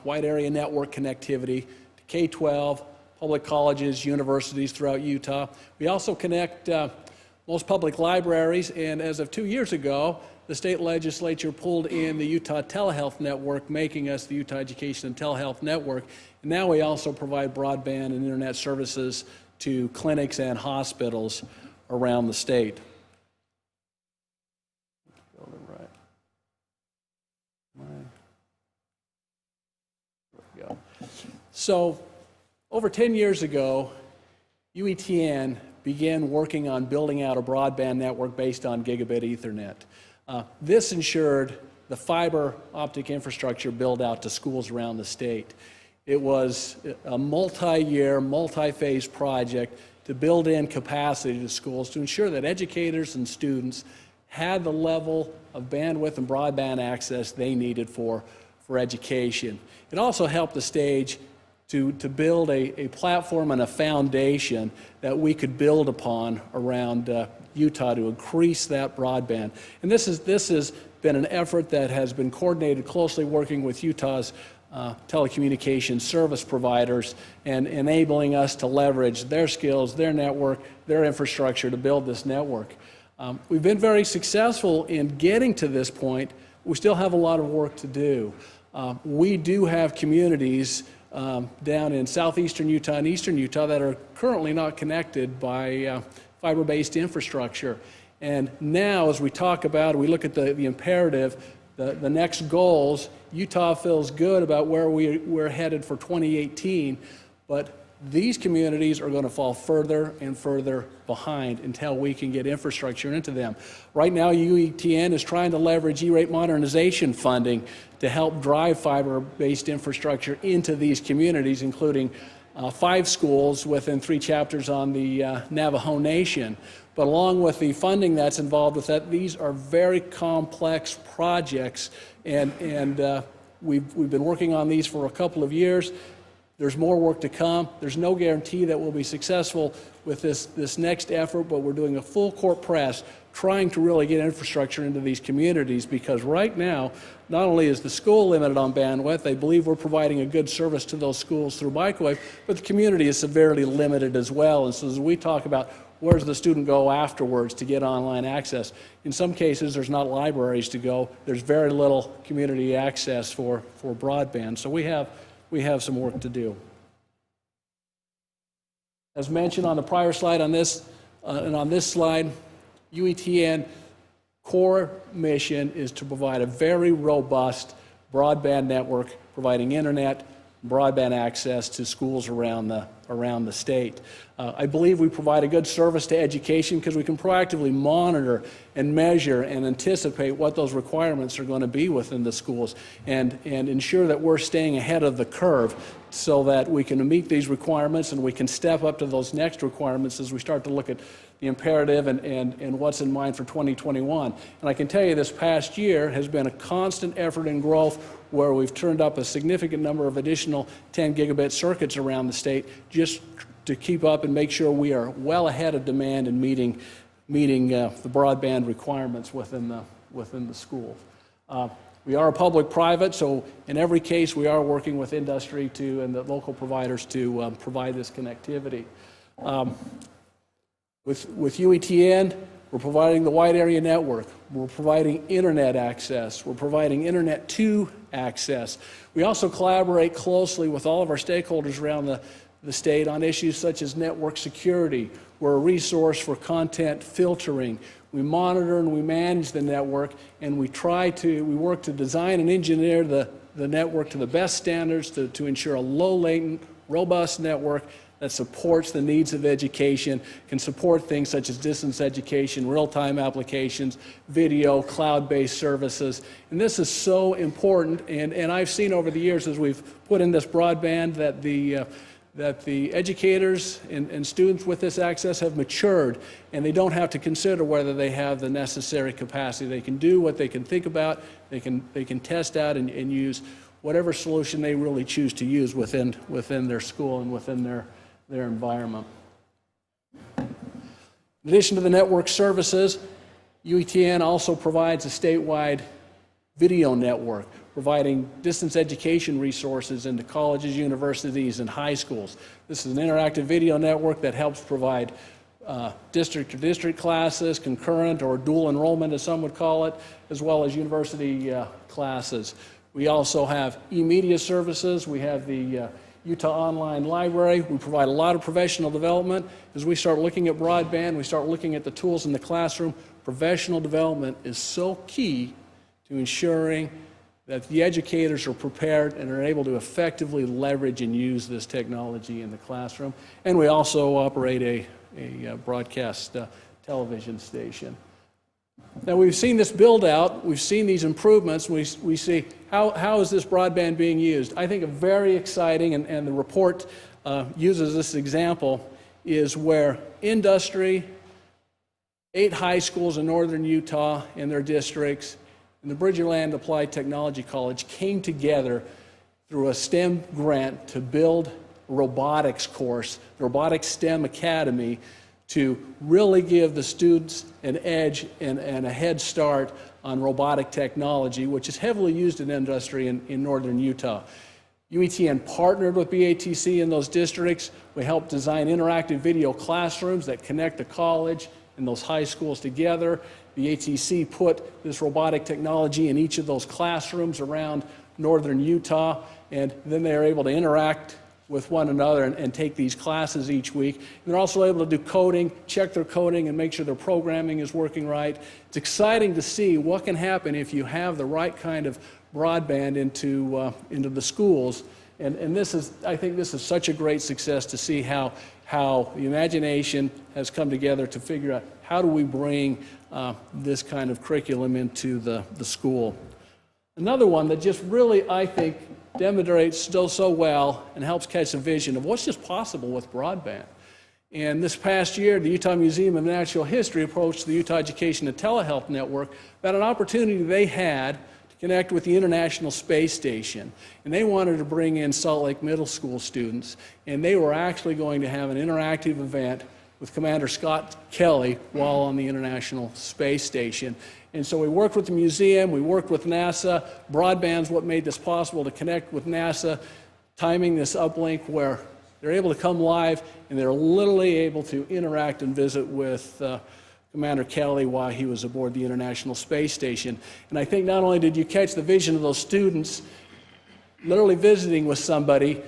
wide area network connectivity to K-12, public colleges, universities throughout Utah. We also connect most public libraries, and as of 2 years ago, the state legislature pulled in the Utah Telehealth Network, making us the Utah Education and Telehealth Network. And now we also provide broadband and internet services to clinics and hospitals around the state. So, over 10 years ago, UETN began working on building out a broadband network based on gigabit Ethernet. This ensured the fiber optic infrastructure build out to schools around the state. It was a multi-year, multi-phase project to build in capacity to schools to ensure that educators and students had the level of bandwidth and broadband access they needed for education. It also helped the stage to build a platform and a foundation that we could build upon around Utah to increase that broadband. And this has been an effort that has been coordinated closely working with Utah's telecommunications service providers and enabling us to leverage their skills, their network, their infrastructure to build this network. We've been very successful in getting to this point. We still have a lot of work to do. We do have communities down in southeastern Utah and eastern Utah that are currently not connected by fiber-based infrastructure. And now, as we talk about, we look at the imperative, the next goals, Utah feels good about where we're headed for 2018, but these communities are going to fall further and further behind until we can get infrastructure into them. Right now, UETN is trying to leverage E-rate modernization funding to help drive fiber-based infrastructure into these communities, including 5 schools within 3 chapters on the Navajo Nation. But along with the funding that's involved with that, these are very complex projects, and we've been working on these for a couple of years. There's more work to come. There's no guarantee that we'll be successful with this next effort, but we're doing a full court press trying to really get infrastructure into these communities, because right now, not only is the school limited on bandwidth, they believe we're providing a good service to those schools through microwave, but the community is severely limited as well. And so as we talk about where does the student go afterwards to get online access, in some cases there's not libraries to go. There's very little community access for broadband. So we have some work to do. As mentioned on the prior slide, on this and on this slide, UETN core mission is to provide a very robust broadband network, providing internet, broadband access to schools around the state. I believe we provide a good service to education because we can proactively monitor and measure and anticipate what those requirements are going to be within the schools, and ensure that we're staying ahead of the curve so that we can meet these requirements and we can step up to those next requirements as we start to look at the imperative and what's in mind for 2021. And I can tell you this past year has been a constant effort in growth where we've turned up a significant number of additional 10 gigabit circuits around the state just to keep up and make sure we are well ahead of demand and meeting the broadband requirements within the schools. We are a public-private, so in every case we are working with industry and the local providers to provide this connectivity. With UETN, we're providing the wide area network. We're providing internet access. We're providing Internet 2 access. We also collaborate closely with all of our stakeholders around the state on issues such as network security. We're a resource for content filtering. We monitor and we manage the network, and we work to design and engineer the network to the best standards to ensure a low latent, robust network that supports the needs of education, can support things such as distance education, real-time applications, video, cloud-based services. And this is so important, and I've seen over the years as we've put in this broadband that the educators and students with this access have matured, and they don't have to consider whether they have the necessary capacity. They can do what they can think about, they can test out and use whatever solution they really choose to use within their school and within their environment. In addition to the network services, UETN also provides a statewide video network, providing distance education resources into colleges, universities, and high schools. This is an interactive video network that helps provide district-to-district classes, concurrent or dual enrollment, as some would call it, as well as university classes. We also have e-media services. We have the Utah Online Library. We provide a lot of professional development. As we start looking at broadband, we start looking at the tools in the classroom. Professional development is so key to ensuring that the educators are prepared and are able to effectively leverage and use this technology in the classroom. And we also operate a broadcast television station. Now, we've seen this build out, we've seen these improvements, we see how is this broadband being used. I think a very exciting, and the report uses this example, is where industry, 8 high schools in northern Utah and their districts, and the Bridgerland Applied Technology College came together through a STEM grant to build a robotics course, the Robotics STEM Academy, to really give the students an edge and a head start on robotic technology, which is heavily used in industry in northern Utah. UETN partnered with BATC in those districts. We helped design interactive video classrooms that connect the college and those high schools together. BATC put this robotic technology in each of those classrooms around northern Utah, and then they are able to interact with one another and take these classes each week. And they're also able to do coding, check their coding, and make sure their programming is working right. It's exciting to see what can happen if you have the right kind of broadband into the schools. And this is, I think this is such a great success to see how the imagination has come together to figure out how do we bring this kind of curriculum into the school. Another one that just really, I think, demonstrates so well and helps catch a vision of what's just possible with broadband. And this past year, the Utah Museum of Natural History approached the Utah Education and Telehealth Network about an opportunity they had to connect with the International Space Station. And they wanted to bring in Salt Lake Middle School students, and they were actually going to have an interactive event with Commander Scott Kelly while on the International Space Station. And so we worked with the museum, we worked with NASA. Broadband's what made this possible, to connect with NASA, timing this uplink where they're able to come live and they're literally able to interact and visit with Commander Kelly while he was aboard the International Space Station. And I think not only did you catch the vision of those students literally visiting with somebody,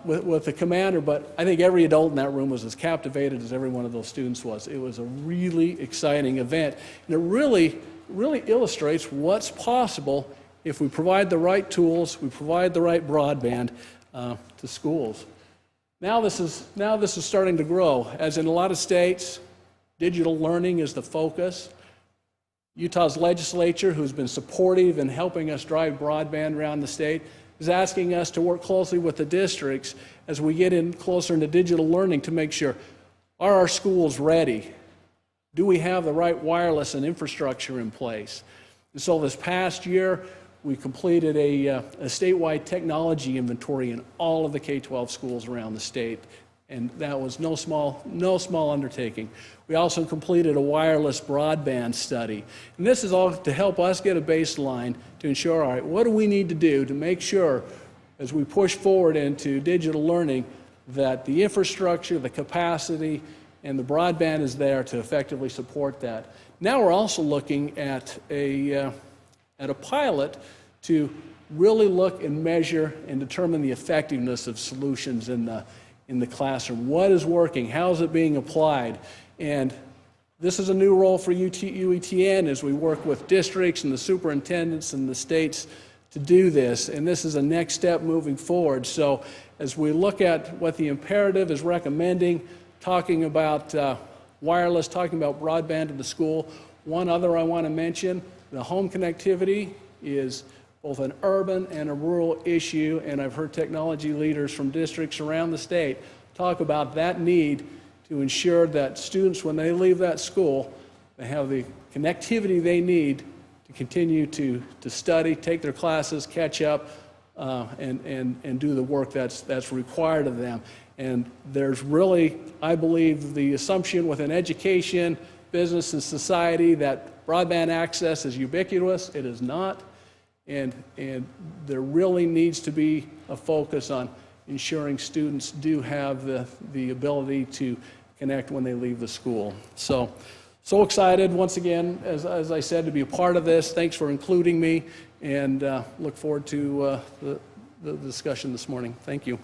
with the commander, but I think every adult in that room was as captivated as every one of those students was. It was a really exciting event, and it really illustrates what's possible if we provide the right tools, we provide the right broadband to schools. Now this is starting to grow. As in a lot of states, digital learning is the focus. Utah's legislature, who's been supportive in helping us drive broadband around the state, is asking us to work closely with the districts as we get in closer into digital learning to make sure, are our schools ready? Do we have the right wireless and infrastructure in place? And so this past year, we completed a statewide technology inventory in all of the K-12 schools around the state, and that was no small undertaking. We also completed a wireless broadband study, and this is all to help us get a baseline to ensure, all right, what do we need to do to make sure, as we push forward into digital learning, that the infrastructure, the capacity, and the broadband is there to effectively support that. Now we're also looking at a pilot to really look and measure and determine the effectiveness of solutions in the classroom. What is working? How is it being applied? And this is a new role for UETN as we work with districts and the superintendents and the states to do this. And this is a next step moving forward. So as we look at what the imperative is recommending, talking about wireless, talking about broadband to the school, one other I want to mention, the home connectivity is both an urban and a rural issue, and I've heard technology leaders from districts around the state talk about that need to ensure that students, when they leave that school, they have the connectivity they need to continue to study, take their classes, catch up, and do the work that's required of them. And there's really, I believe, the assumption within education, business, and society that broadband access is ubiquitous. It is not. And there really needs to be a focus on ensuring students do have the ability to connect when they leave the school. So excited, once again, as I said, to be a part of this. Thanks for including me, and look forward to the discussion this morning. Thank you.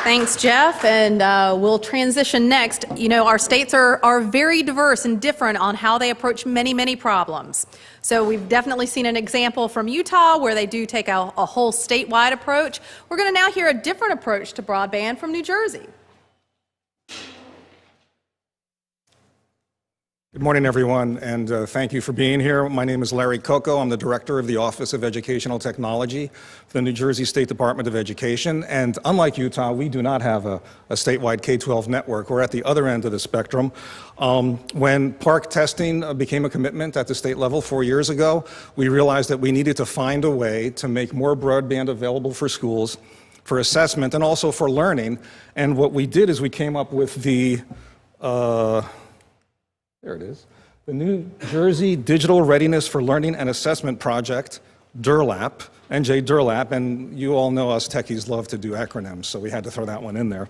Thanks, Jeff, and we'll transition next. You know, our states are very diverse and different on how they approach many, many problems. So we've definitely seen an example from Utah where they do take a whole statewide approach. We're going to now hear a different approach to broadband from New Jersey. Good morning, everyone, and thank you for being here. My name is Larry Coco. I'm the Director of the Office of Educational Technology for the New Jersey State Department of Education. And unlike Utah, we do not have a statewide K-12 network. We're at the other end of the spectrum. When park testing became a commitment at the state level 4 years ago, we realized that we needed to find a way to make more broadband available for schools, for assessment, and also for learning. And what we did is we came up with the there it is. The New Jersey Digital Readiness for Learning and Assessment Project, DURLAP, NJ DURLAP, and you all know us techies love to do acronyms, so we had to throw that one in there.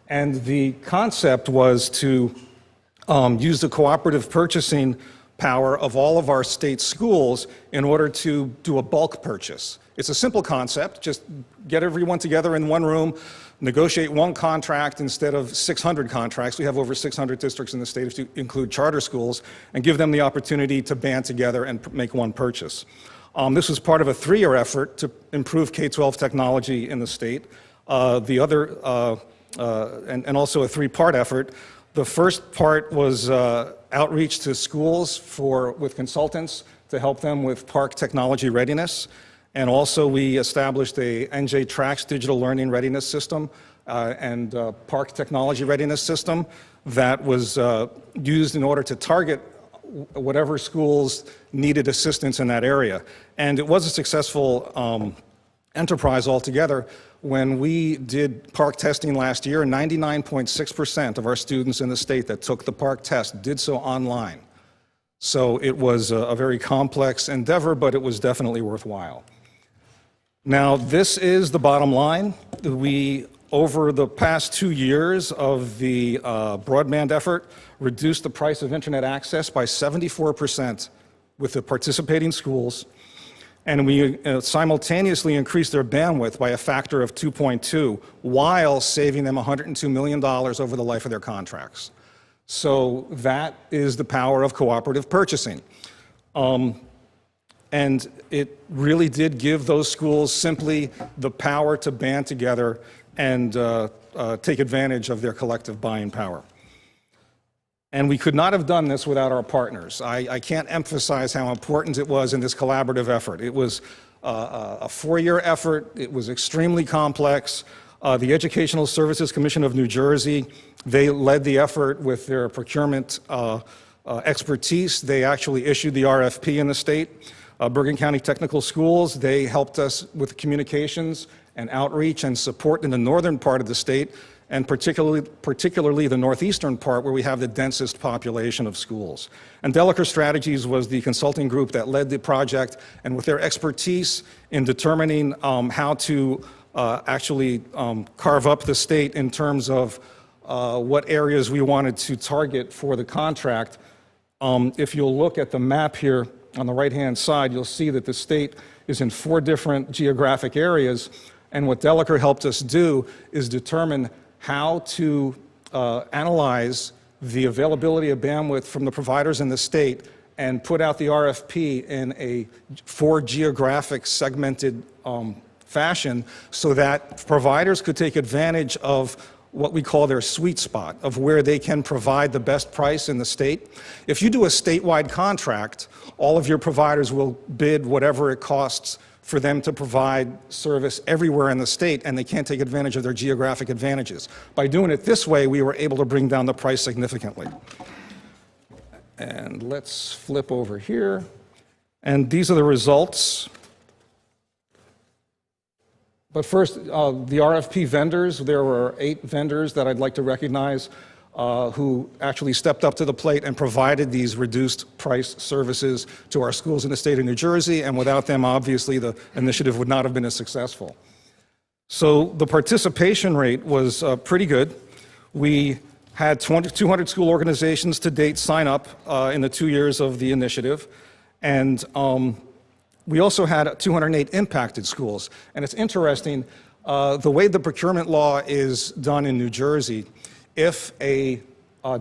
And the concept was to use the cooperative purchasing power of all of our state schools in order to do a bulk purchase. It's a simple concept, just get everyone together in one room, negotiate one contract instead of 600 contracts. We have over 600 districts in the state, to include charter schools, and give them the opportunity to band together and make one purchase. This was part of a 3-year effort to improve K-12 technology in the state. And also a 3-part effort. The first part was outreach to schools with consultants to help them with park technology readiness. And also we established a NJ Tracks digital learning readiness system and park technology readiness system that was used in order to target whatever schools needed assistance in that area. And it was a successful enterprise altogether. When we did park testing last year, 99.6% of our students in the state that took the park test did so online. So it was a very complex endeavor, but it was definitely worthwhile. Now, this is the bottom line. We, over the past 2 years of the broadband effort, reduced the price of internet access by 74% with the participating schools, and we simultaneously increased their bandwidth by a factor of 2.2 while saving them $102 million over the life of their contracts. So that is the power of cooperative purchasing. And it really did give those schools simply the power to band together and take advantage of their collective buying power. And we could not have done this without our partners. I can't emphasize how important it was in this collaborative effort. It was a 4-year effort. It was extremely complex. The Educational Services Commission of New Jersey, they led the effort with their procurement expertise. They actually issued the RFP in the state. Bergen County Technical Schools, they helped us with communications and outreach and support in the northern part of the state, and particularly the northeastern part where we have the densest population of schools. And Delaker Strategies was the consulting group that led the project, and with their expertise in determining how to actually carve up the state in terms of what areas we wanted to target for the contract. If you'll look at the map here on the right-hand side, you'll see that the state is in 4 different geographic areas, and what Delaker helped us do is determine how to analyze the availability of bandwidth from the providers in the state and put out the RFP in a 4 geographic segmented fashion so that providers could take advantage of what we call their sweet spot of where they can provide the best price in the state. If you do a statewide contract, all of your providers will bid whatever it costs for them to provide service everywhere in the state, and they can't take advantage of their geographic advantages. By doing it this way, we were able to bring down the price significantly. And let's flip over here. And these are the results. But first, the RFP vendors, there were 8 vendors that I'd like to recognize who actually stepped up to the plate and provided these reduced price services to our schools in the state of New Jersey, and without them, obviously, the initiative would not have been as successful. So the participation rate was pretty good. We had 200 school organizations to date sign up in the 2 years of the initiative, and we also had 208 impacted schools. And it's interesting, the way the procurement law is done in New Jersey, if a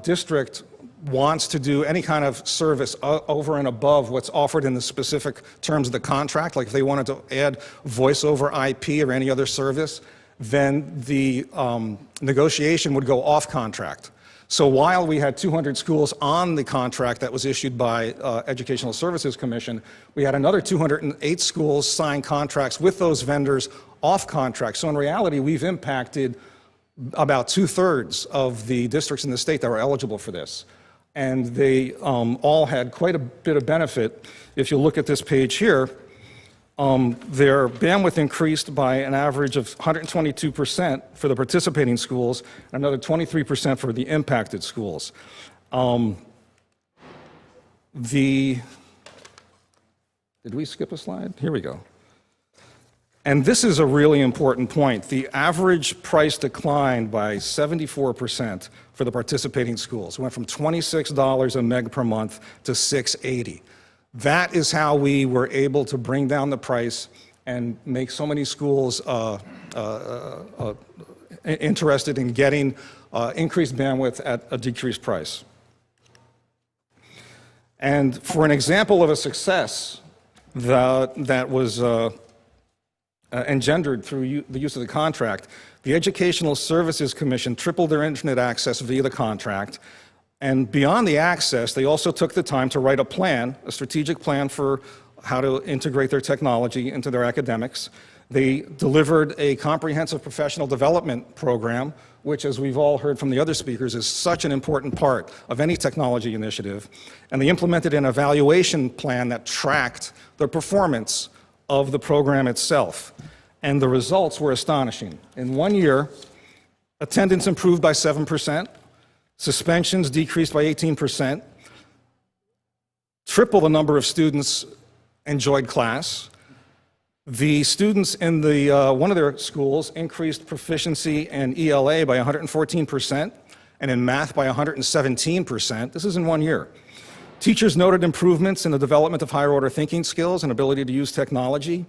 district wants to do any kind of service over and above what's offered in the specific terms of the contract, like if they wanted to add voice over IP or any other service, then the negotiation would go off contract. So while we had 200 schools on the contract that was issued by Educational Services Commission, we had another 208 schools sign contracts with those vendors off contract. So in reality, we've impacted about 2/3 of the districts in the state that were eligible for this. And they all had quite a bit of benefit. If you look at this page here, their bandwidth increased by an average of 122% for the participating schools, and another 23% for the impacted schools. Did we skip a slide? Here we go. And this is a really important point. The average price declined by 74% for the participating schools. It went from $26 a meg per month to $6.80. That is how we were able to bring down the price and make so many schools interested in getting increased bandwidth at a decreased price. And for an example of a success that was engendered through the use of the contract, the Educational Services Commission tripled their internet access via the contract. And beyond the access, they also took the time to write a plan, a strategic plan for how to integrate their technology into their academics. They delivered a comprehensive professional development program, which, as we've all heard from the other speakers, is such an important part of any technology initiative. And they implemented an evaluation plan that tracked the performance of the program itself. And the results were astonishing. In 1 year, attendance improved by 7%, suspensions decreased by 18%, triple the number of students enjoyed class. The students in one of their schools increased proficiency in ELA by 114% and in math by 117%. This is in 1 year. Teachers noted improvements in the development of higher order thinking skills and ability to use technology.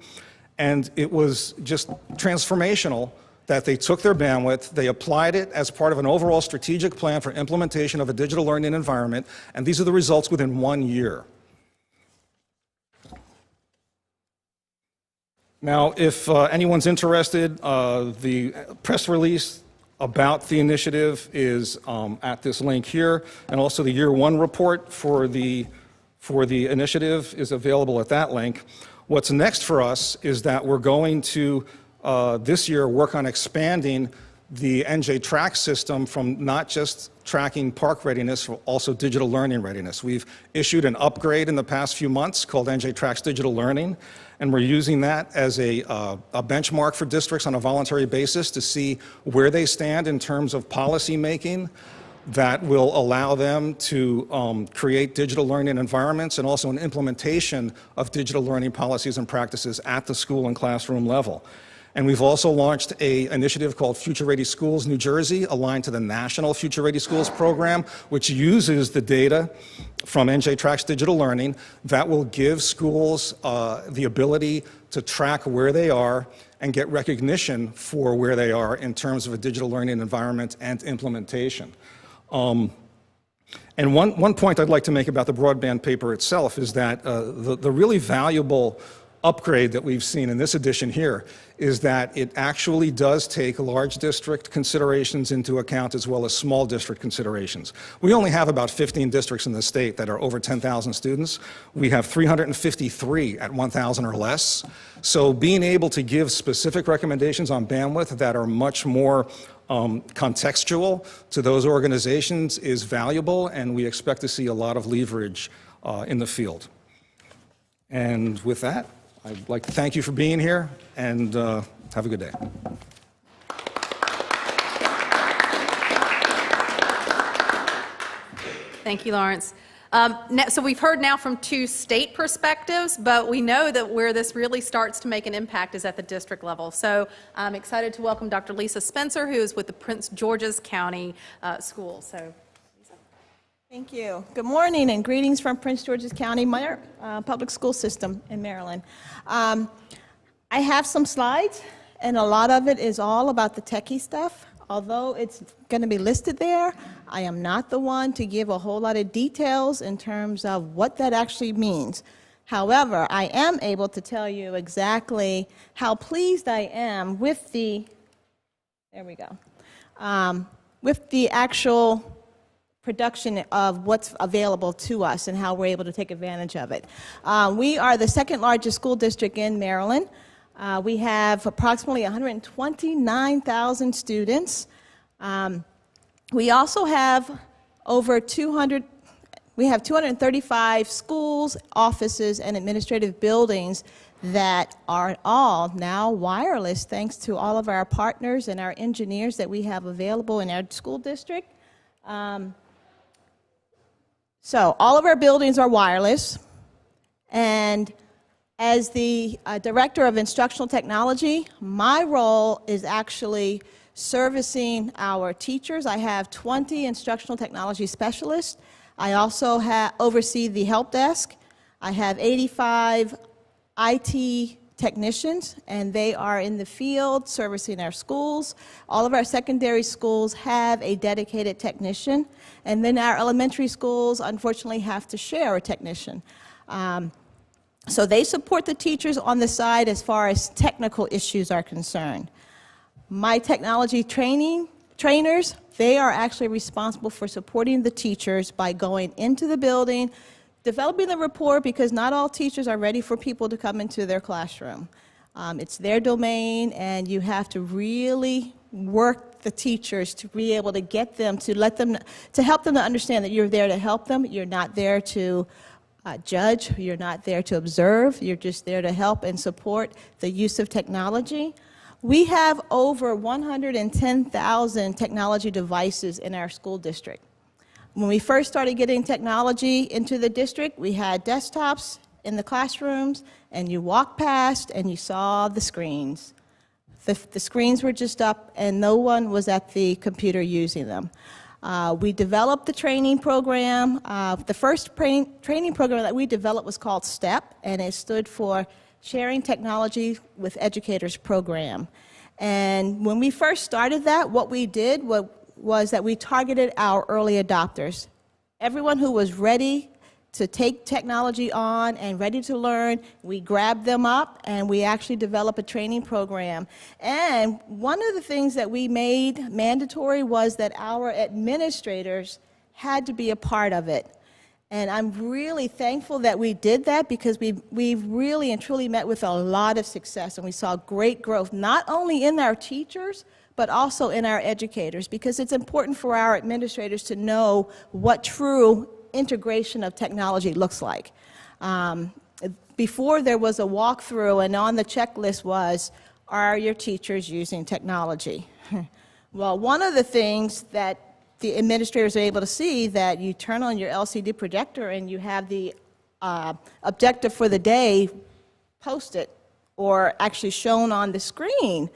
And it was just transformational that they took their bandwidth, they applied it as part of an overall strategic plan for implementation of a digital learning environment, and these are the results within 1 year. Now, if anyone's interested, the press release about the initiative is at this link here, and also the year 1 report for the initiative is available at that link. What's next for us is that we're going to this year work on expanding the NJ Track system from not just tracking park readiness, but also digital learning readiness. We've issued an upgrade in the past few months called NJ Track's Digital Learning, and we're using that as a benchmark for districts on a voluntary basis to see where they stand in terms of policy making that will allow them to create digital learning environments and also an implementation of digital learning policies and practices at the school and classroom level. And we've also launched an initiative called Future Ready Schools New Jersey, aligned to the National Future Ready Schools program, which uses the data from NJ Track's digital learning that will give schools the ability to track where they are and get recognition for where they are in terms of a digital learning environment and implementation. And one point I'd like to make about the broadband paper itself is that the really valuable upgrade that we've seen in this edition here is that it actually does take large district considerations into account as well as small district considerations. We only have about 15 districts in the state that are over 10,000 students. We have 353 at 1,000 or less. So being able to give specific recommendations on bandwidth that are much more contextual to those organizations is valuable, and we expect to see a lot of leverage in the field. And with that, I'd like to thank you for being here, and have a good day. Thank you, Lawrence. So we've heard now from two state perspectives, but we know that where this really starts to make an impact is at the district level. So I'm excited to welcome Dr. Lisa Spencer, who is with the Prince George's County Schools. So, Lisa. Thank you. Good morning and greetings from Prince George's County Public School System in Maryland. I have some slides, and a lot of it is all about the techie stuff. Although it's going to be listed there, I am not the one to give a whole lot of details in terms of what that actually means. However, I am able to tell you exactly how pleased I am with the, with the actual production of what's available to us and how we're able to take advantage of it. We are the second largest school district in Maryland. We have approximately 129,000 students. We also have over 235 schools, offices, and administrative buildings that are all now wireless thanks to all of our partners and our engineers that we have available in our school district. So all of our buildings are wireless, and as the Director of Instructional Technology, my role is actually servicing our teachers. I have 20 instructional technology specialists. I also oversee the help desk. I have 85 IT technicians, and they are in the field servicing our schools. All of our secondary schools have a dedicated technician, and then our elementary schools, unfortunately, have to share a technician. So they support the teachers on the side as far as technical issues are concerned. My technology trainers, they are actually responsible for supporting the teachers by going into the building, developing the rapport, because not all teachers are ready for people to come into their classroom. It's their domain, and you have to really work the teachers to be able to get them, to help them to understand that you're there to help them. You're not there to judge, you're not there to observe, you're just there to help and support the use of technology. We have over 110,000 technology devices in our school district. When we first started getting technology into the district, we had desktops in the classrooms, and you walked past and you saw the screens. The screens were just up, and no one was at the computer using them. We developed the training program. The first training program that we developed was called STEP, and it stood for Sharing Technology with Educators Program. And when we first started that, what we did was that we targeted our early adopters. Everyone who was ready to take technology on and ready to learn, we grabbed them up, and we actually developed a training program. And one of the things that we made mandatory was that our administrators had to be a part of it. And I'm really thankful that we did that, because we've really and truly met with a lot of success, and we saw great growth, not only in our teachers, but also in our educators, because it's important for our administrators to know what true integration of technology looks like. Before, there was a walkthrough, and on the checklist was, are your teachers using technology? Well, one of the things that the administrators are able to see, that you turn on your LCD projector and you have the objective for the day posted or actually shown on the screen.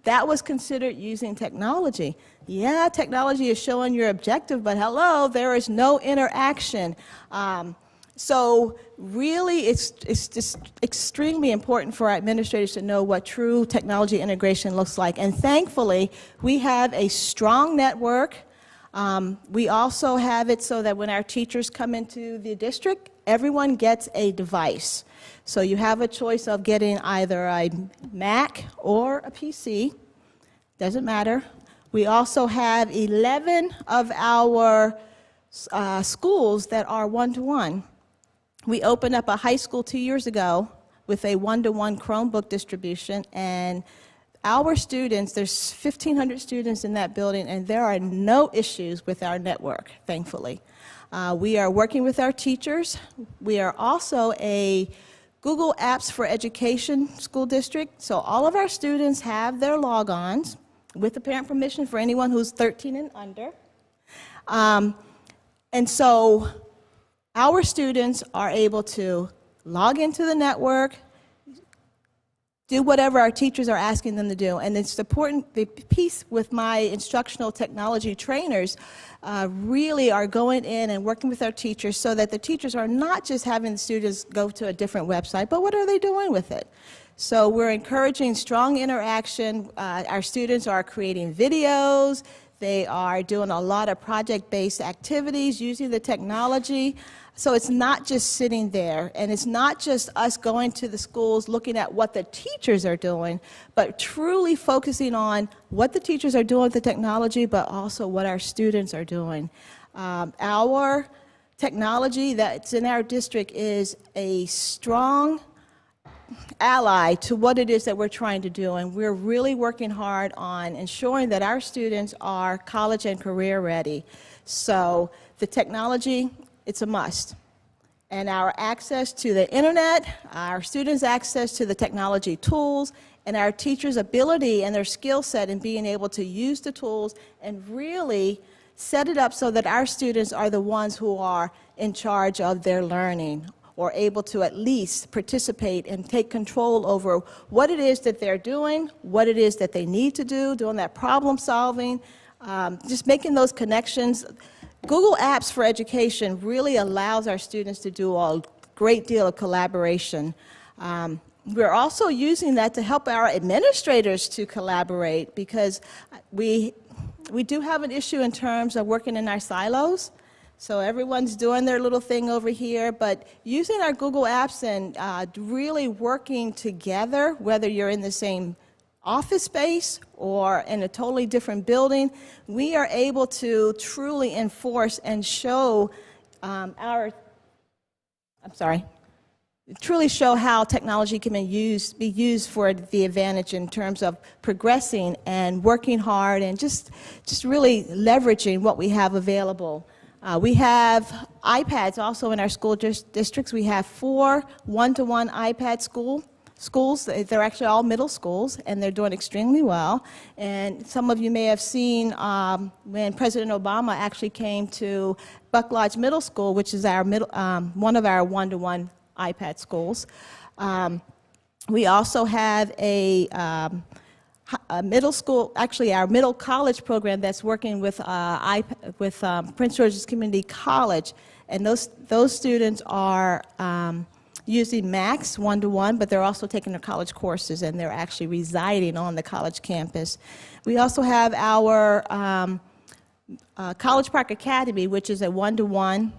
That was considered using technology. Yeah, technology is showing your objective, but hello, there is no interaction. So really, it's just extremely important for our administrators to know what true technology integration looks like. And thankfully, we have a strong network We also have it so that when our teachers come into the district, everyone gets a device. So you have a choice of getting either a Mac or a PC, doesn't matter. We also have 11 of our schools that are one-to-one. We opened up a high school 2 years ago with a one-to-one Chromebook distribution, and our students, there's 1,500 students in that building, and there are no issues with our network, thankfully. We are working with our teachers. We are also a Google Apps for Education school district, so all of our students have their logons with the parent permission for anyone who's 13 and under. And so our students are able to log into the network, do whatever our teachers are asking them to do. And it's important, the piece with my instructional technology trainers really are going in and working with our teachers so that the teachers are not just having the students go to a different website, but what are they doing with it? So we're encouraging strong interaction. Our students are creating videos. They are doing a lot of project-based activities using the technology. So it's not just sitting there, and it's not just us going to the schools looking at what the teachers are doing, but truly focusing on what the teachers are doing with the technology, but also what our students are doing. Our technology that's in our district is a strong ally to what it is that we're trying to do, and we're really working hard on ensuring that our students are college and career ready. So the technology, it's a must. And our access to the internet, our students' access to the technology tools, and our teachers' ability and their skill set in being able to use the tools and really set it up so that our students are the ones who are in charge of their learning, or able to at least participate and take control over what it is that they're doing, what it is that they need to do, doing that problem solving, just making those connections. Google Apps for Education really allows our students to do a great deal of collaboration. We're also using that to help our administrators to collaborate, because we do have an issue in terms of working in our silos. So everyone's doing their little thing over here, but using our Google Apps and really working together, whether you're in the same office space or in a totally different building, we are able to truly enforce and show truly show how technology can be used for the advantage in terms of progressing and working hard and just really leveraging what we have available. We have iPads also in our school districts. We have 4 one-to-one iPad schools. They're actually all middle schools, and they're doing extremely well. And some of you may have seen when President Obama actually came to Buck Lodge Middle School, which is our one of our one-to-one iPad schools. We also have a middle school, actually our middle college program that's working with Prince George's Community College, and those students are using Macs one-to-one, but they're also taking their college courses, and they're actually residing on the college campus. We also have our College Park Academy, which is a one-to-one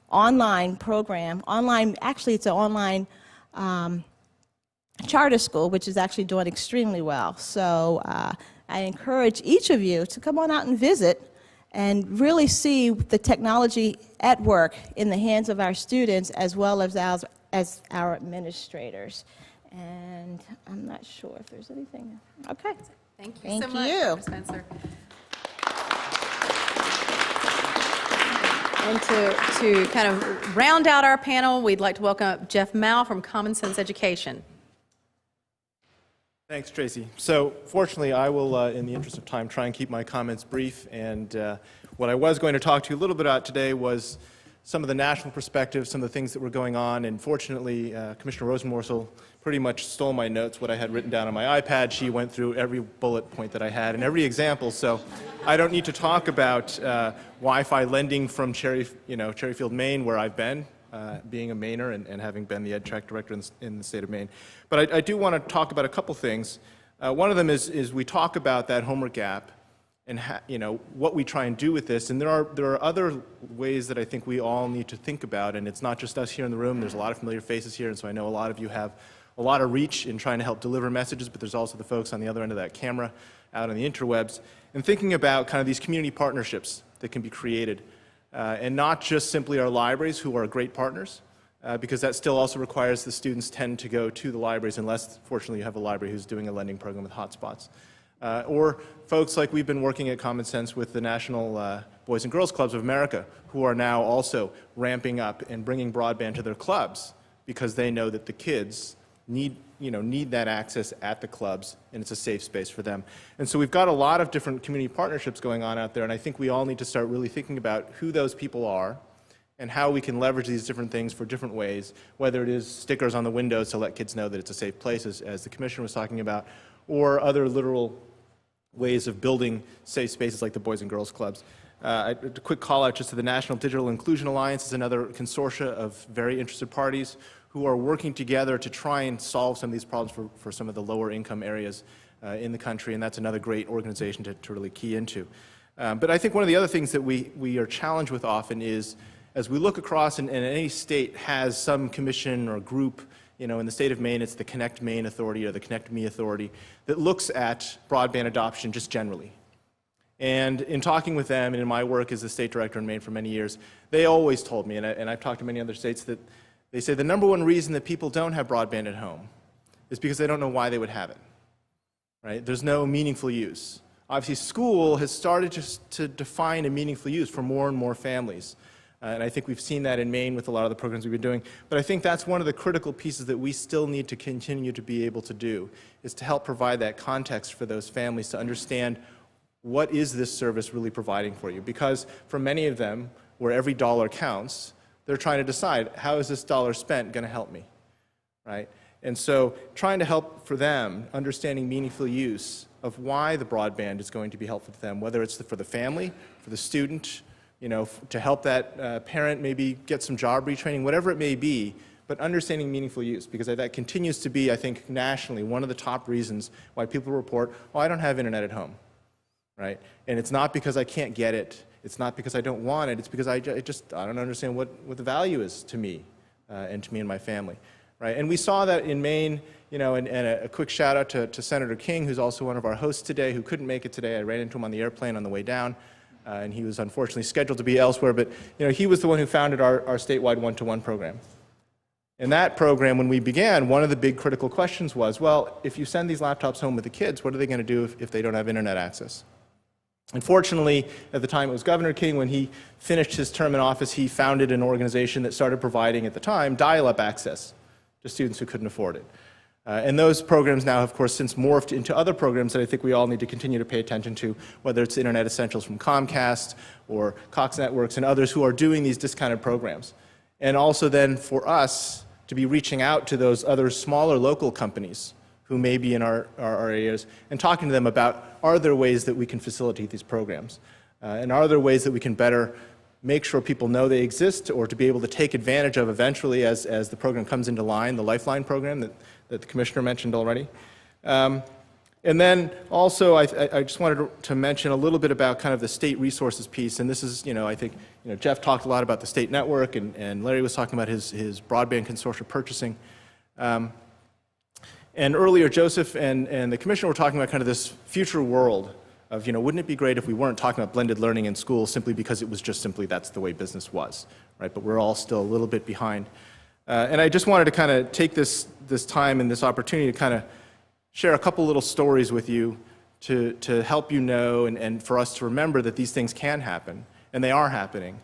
online program. Actually it's an online charter school, which is actually doing extremely well. So I encourage each of you to come on out and visit and really see the technology at work in the hands of our students as well as our administrators. And I'm not sure if there's anything. Okay. Thank you Thank so much, you. Dr. Spencer. And to kind of round out our panel, we'd like to welcome up Jeff Mao from Common Sense Education. Thanks, Tracy. So fortunately, I will, in the interest of time, try and keep my comments brief. And what I was going to talk to you a little bit about today was some of the national perspectives, some of the things that were going on. And fortunately, Commissioner Rosenworcel pretty much stole my notes, what I had written down on my iPad. She went through every bullet point that I had and every example. So I don't need to talk about Wi-Fi lending from Cherryfield, Maine, where I've been. Being a Mainer and having been the EdTrack director in the state of Maine. But I do want to talk about a couple things. One of them is we talk about that homework gap, and what we try and do with this. And there are other ways that I think we all need to think about, and it's not just us here in the room. There's a lot of familiar faces here, and so I know a lot of you have a lot of reach in trying to help deliver messages, but there's also the folks on the other end of that camera out on the interwebs, and thinking about kind of these community partnerships that can be created, and not just simply our libraries, who are great partners, because that still also requires the students tend to go to the libraries, unless, fortunately, you have a library who's doing a lending program with hotspots. Or folks like we've been working at Common Sense with the National Boys and Girls Clubs of America, who are now also ramping up and bringing broadband to their clubs, because they know that the kids need that access at the clubs, and it's a safe space for them. And so we've got a lot of different community partnerships going on out there, and I think we all need to start really thinking about who those people are and how we can leverage these different things for different ways, whether it is stickers on the windows to let kids know that it's a safe place, as the Commissioner was talking about, or other literal ways of building safe spaces like the Boys and Girls Clubs. A quick call out just to the National Digital Inclusion Alliance is another consortia of very interested parties who are working together to try and solve some of these problems for some of the lower income areas in the country, and that's another great organization to really key into. But I think one of the other things that we are challenged with often is, as we look across, and any state has some commission or group, in the state of Maine, it's the Connect Maine Authority or the Connect Me Authority that looks at broadband adoption just generally. And in talking with them, and in my work as the state director in Maine for many years, they always told me, and I've talked to many other states, that they say the number one reason that people don't have broadband at home is because they don't know why they would have it, right? There's no meaningful use. Obviously, school has started to define a meaningful use for more and more families. And I think we've seen that in Maine with a lot of the programs we've been doing. But I think that's one of the critical pieces that we still need to continue to be able to do, is to help provide that context for those families to understand what is this service really providing for you. Because for many of them, where every dollar counts, they're trying to decide, how is this dollar spent going to help me, right? And so trying to help for them, understanding meaningful use of why the broadband is going to be helpful to them, whether it's for the family, for the student, to help that parent maybe get some job retraining, whatever it may be, but understanding meaningful use, because that continues to be, I think, nationally, one of the top reasons why people report, oh, I don't have internet at home, right? And it's not because I can't get it, it's not because I don't want it, it's because I don't understand what the value is to me, and to me and my family, right? And we saw that in Maine, and a quick shout out to Senator King, who's also one of our hosts today, who couldn't make it today. I ran into him on the airplane on the way down. And he was unfortunately scheduled to be elsewhere, but he was the one who founded our statewide one-to-one program. In that program, when we began, one of the big critical questions was, well, if you send these laptops home with the kids, what are they going to do if they don't have internet access? Unfortunately, at the time it was Governor King, when he finished his term in office, he founded an organization that started providing, at the time, dial-up access to students who couldn't afford it. And those programs now, of course, since morphed into other programs that I think we all need to continue to pay attention to, whether it's Internet Essentials from Comcast or Cox Networks and others who are doing these discounted programs. And also then for us to be reaching out to those other smaller local companies who may be in our areas and talking to them about, are there ways that we can facilitate these programs? And are there ways that we can better make sure people know they exist, or to be able to take advantage of eventually as the program comes into line, the Lifeline program that the Commissioner mentioned already. And then also I just wanted to mention a little bit about kind of the state resources piece, and this is, I think, Jeff talked a lot about the state network, and Larry was talking about his broadband consortia purchasing. And earlier Joseph and the Commissioner were talking about kind of this future world of, wouldn't it be great if we weren't talking about blended learning in school simply because it was just simply that's the way business was, right? But we're all still a little bit behind. And I just wanted to kind of take this time and this opportunity to kind of share a couple little stories with you to help you know and for us to remember that these things can happen, and they are happening.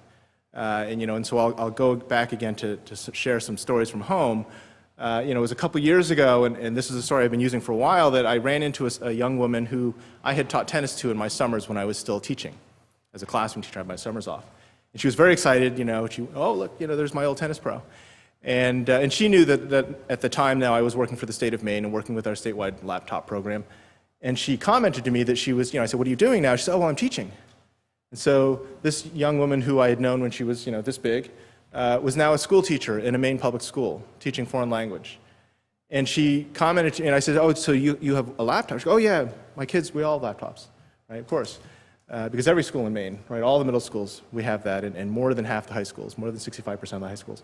And so I'll go back again to share some stories from home. It was a couple years ago, and this is a story I've been using for a while, that I ran into a young woman who I had taught tennis to in my summers when I was still teaching. As a classroom teacher, I had my summers off. And she was very excited, oh, look, there's my old tennis pro. And she knew that at the time now I was working for the state of Maine and working with our statewide laptop program. And she commented to me that she was, I said, what are you doing now? She said, oh, well, I'm teaching. And so this young woman who I had known when she was, this big, was now a school teacher in a Maine public school, teaching foreign language. And she commented to me, and I said, oh, so you have a laptop? She goes, oh, yeah, my kids, we all have laptops, right, of course. because every school in Maine, right, all the middle schools, we have that, and more than half the high schools, more than 65% of the high schools.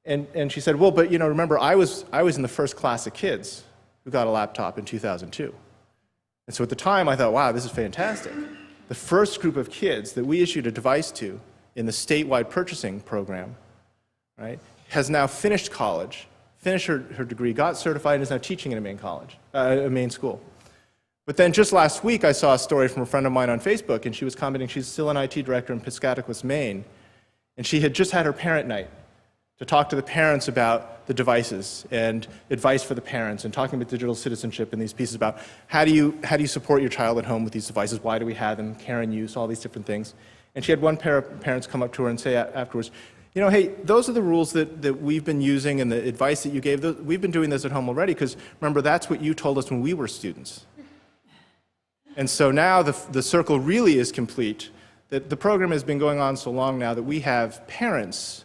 And she said, well, but you know, remember, I was in the first class of kids who got a laptop in 2002. And so at the time, I thought, wow, this is fantastic. The first group of kids that we issued a device to in the statewide purchasing program, right, has now finished college, finished her degree, got certified, and is now teaching in a Maine college, a Maine school. But then just last week, I saw a story from a friend of mine on Facebook, and she was commenting, she's still an IT director in Piscataquis, Maine, and she had just had her parent night to talk to the parents about the devices and advice for the parents and talking about digital citizenship and these pieces about how do you support your child at home with these devices, why do we have them, care and use, all these different things. And she had one pair of parents come up to her and say afterwards, you know, hey, those are the rules that we've been using and the advice that you gave, we've been doing this at home already because remember, that's what you told us when we were students. And so now the circle really is complete, that the program has been going on so long now that we have parents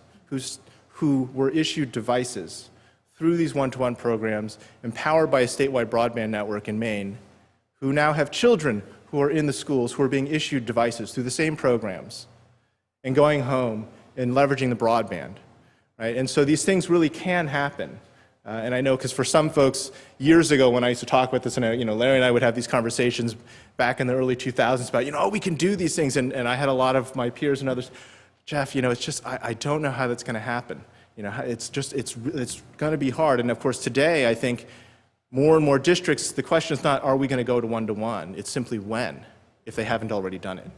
who were issued devices through these one-to-one programs, empowered by a statewide broadband network in Maine, who now have children who are in the schools who are being issued devices through the same programs and going home and leveraging the broadband, right? And so these things really can happen. And I know because for some folks, years ago when I used to talk about this, and Larry and I would have these conversations back in the early 2000s about, oh, we can do these things, and I had a lot of my peers and others, Jeff, it's just, I don't know how that's going to happen. It's going to be hard. And of course, today, I think more and more districts, the question is not, are we going to go to one-to-one? It's simply when, if they haven't already done it,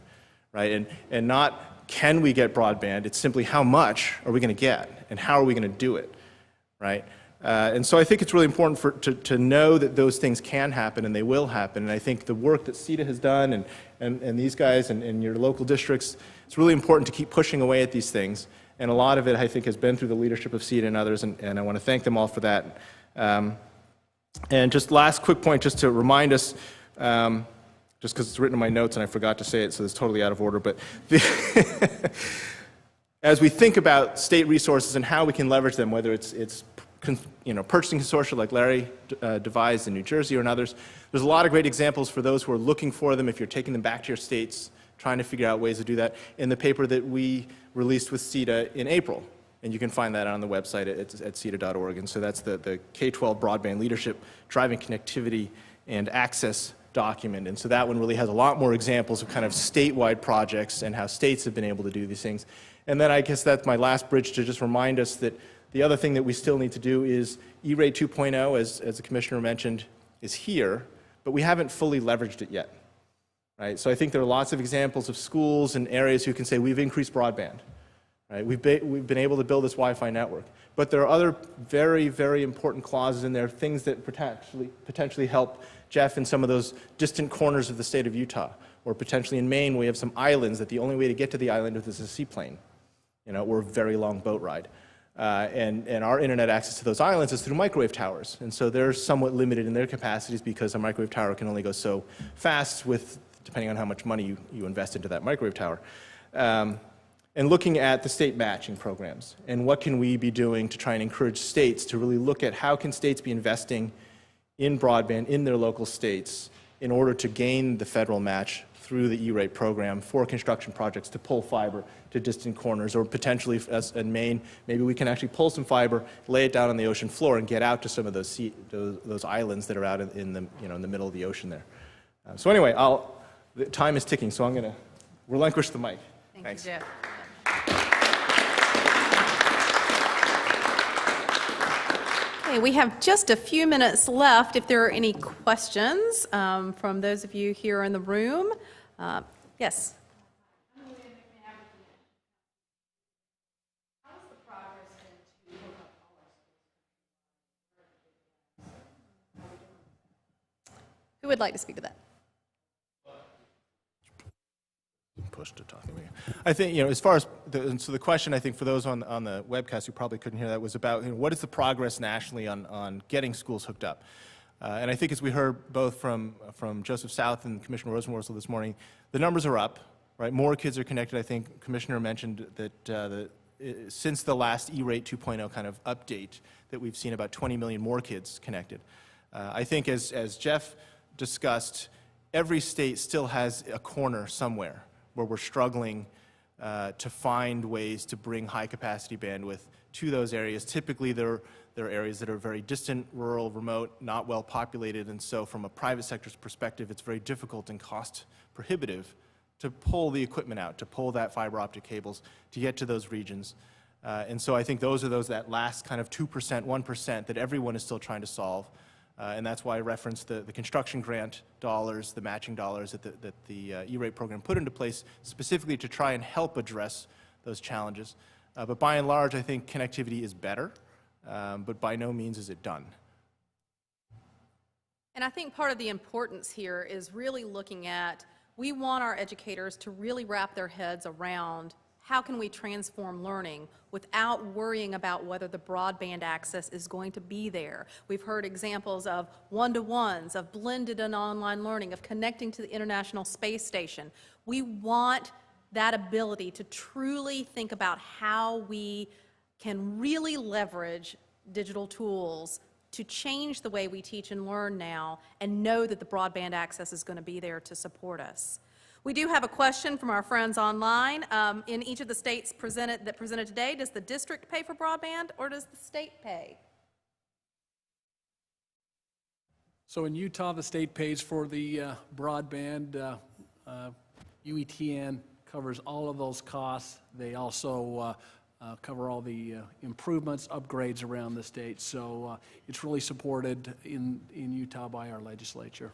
right? And not, can we get broadband? It's simply, how much are we going to get? And how are we going to do it, right? And so I think it's really important to know that those things can happen and they will happen. And I think the work that Setda has done and these guys and your local districts, it's really important to keep pushing away at these things. And a lot of it, I think, has been through the leadership of Setda and others, and I want to thank them all for that. And just last quick point, just to remind us, just because it's written in my notes and I forgot to say it, so it's totally out of order, but as we think about state resources and how we can leverage them, whether it's purchasing consortia like Larry devised in New Jersey or in others, there's a lot of great examples for those who are looking for them if you're taking them back to your states, trying to figure out ways to do that, in the paper that we released with Setda in April. And you can find that on the website at Setda.org. And so that's the K-12 Broadband Leadership Driving Connectivity and Access document. And so that one really has a lot more examples of kind of statewide projects and how states have been able to do these things. And then I guess that's my last bridge to just remind us that the other thing that we still need to do is E-rate 2.0, as the Commissioner mentioned, is here, but we haven't fully leveraged it yet. Right? So I think there are lots of examples of schools and areas who can say we've increased broadband. Right? We've been able to build this Wi-Fi network. But there are other very, very important clauses in there, things that potentially help Jeff in some of those distant corners of the state of Utah. Or potentially in Maine, we have some islands that the only way to get to the island is a seaplane, or a very long boat ride. And our internet access to those islands is through microwave towers. And so they're somewhat limited in their capacities because a microwave tower can only go so fast depending on how much money you invest into that microwave tower. And looking at the state matching programs and what can we be doing to try and encourage states to really look at how can states be investing in broadband in their local states in order to gain the federal match through the E-rate program for construction projects to pull fiber to distant corners, or potentially as in Maine, maybe we can actually pull some fiber, lay it down on the ocean floor, and get out to some of those islands that are out in the middle of the ocean there. So anyway, the time is ticking, so I'm going to relinquish the mic. Thanks. Thank you, Jeff. Okay, we have just a few minutes left if there are any questions from those of you here in the room. Yes? Who would like to speak to that? Push to talk to me. I think, as far as, the question, I think, for those on the webcast who probably couldn't hear that was about, what is the progress nationally on getting schools hooked up? And I think as we heard both from Joseph South and Commissioner Rosenworcel this morning, the numbers are up, right? More kids are connected. I think Commissioner mentioned that since the last E-rate 2.0 kind of update, that we've seen about 20 million more kids connected. I think as Jeff discussed, every state still has a corner somewhere where we're struggling to find ways to bring high-capacity bandwidth to those areas. Typically, there are areas that are very distant, rural, remote, not well populated, and so from a private sector's perspective, it's very difficult and cost prohibitive to pull the equipment out, to pull that fiber optic cables to get to those regions. And so I think that last kind of 2%, 1% that everyone is still trying to solve. And that's why I referenced the construction grant dollars, the matching dollars that the E-rate program put into place specifically to try and help address those challenges. But by and large, I think connectivity is better, but by no means is it done. And I think part of the importance here is really looking at, we want our educators to really wrap their heads around how can we transform learning without worrying about whether the broadband access is going to be there. We've heard examples of one-to-ones, of blended and online learning, of connecting to the International Space Station. We want that ability to truly think about how we can really leverage digital tools to change the way we teach and learn now, and know that the broadband access is going to be there to support us. We do have a question from our friends online. In each of the states presented today, does the district pay for broadband or does the state pay? So in Utah, the state pays for the broadband. UETN covers all of those costs. They also cover all the improvements, upgrades around the state. So it's really supported in Utah by our legislature.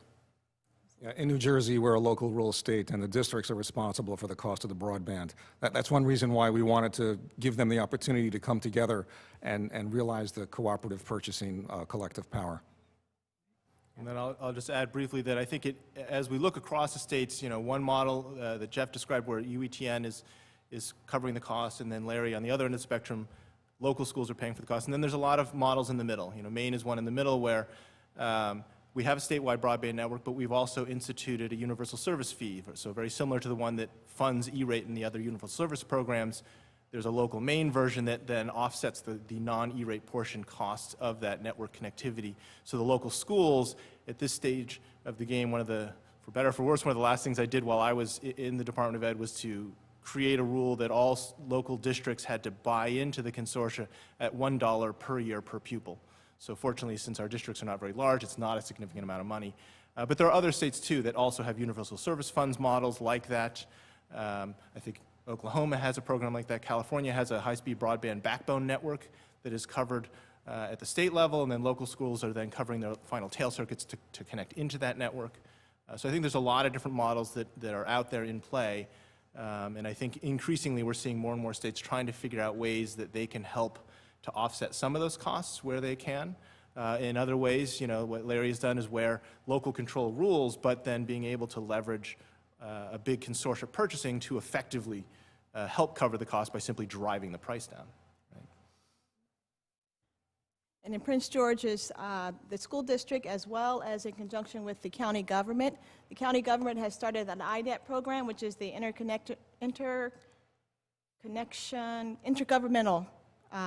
Yeah, in New Jersey, we're a local rural state, and the districts are responsible for the cost of the broadband. That's one reason why we wanted to give them the opportunity to come together and realize the cooperative purchasing collective power. And then I'll just add briefly that I think as we look across the states, one model that Jeff described where UETN is covering the cost, and then Larry, on the other end of the spectrum, local schools are paying for the cost. And then there's a lot of models in the middle. Maine is one in the middle where we have a statewide broadband network, but we've also instituted a universal service fee. So very similar to the one that funds E-rate and the other universal service programs, there's a local Maine version that then offsets the non-E-rate portion costs of that network connectivity. So the local schools, at this stage of the game, for better or for worse, one of the last things I did while I was in the Department of Ed was to create a rule that all local districts had to buy into the consortia at $1 per year per pupil. So fortunately, since our districts are not very large, it's not a significant amount of money. But there are other states, too, that also have universal service funds models like that. I think Oklahoma has a program like that. California has a high-speed broadband backbone network that is covered at the state level, and then local schools are then covering their final tail circuits to connect into that network. So I think there's a lot of different models that are out there in play. And I think increasingly we're seeing more and more states trying to figure out ways that they can help to offset some of those costs where they can. In other ways, what Larry has done is where local control rules, but then being able to leverage a big consortia purchasing to effectively help cover the cost by simply driving the price down. Right? And in Prince George's, the school district, as well as in conjunction with the county government has started an INET program, which is the intergovernmental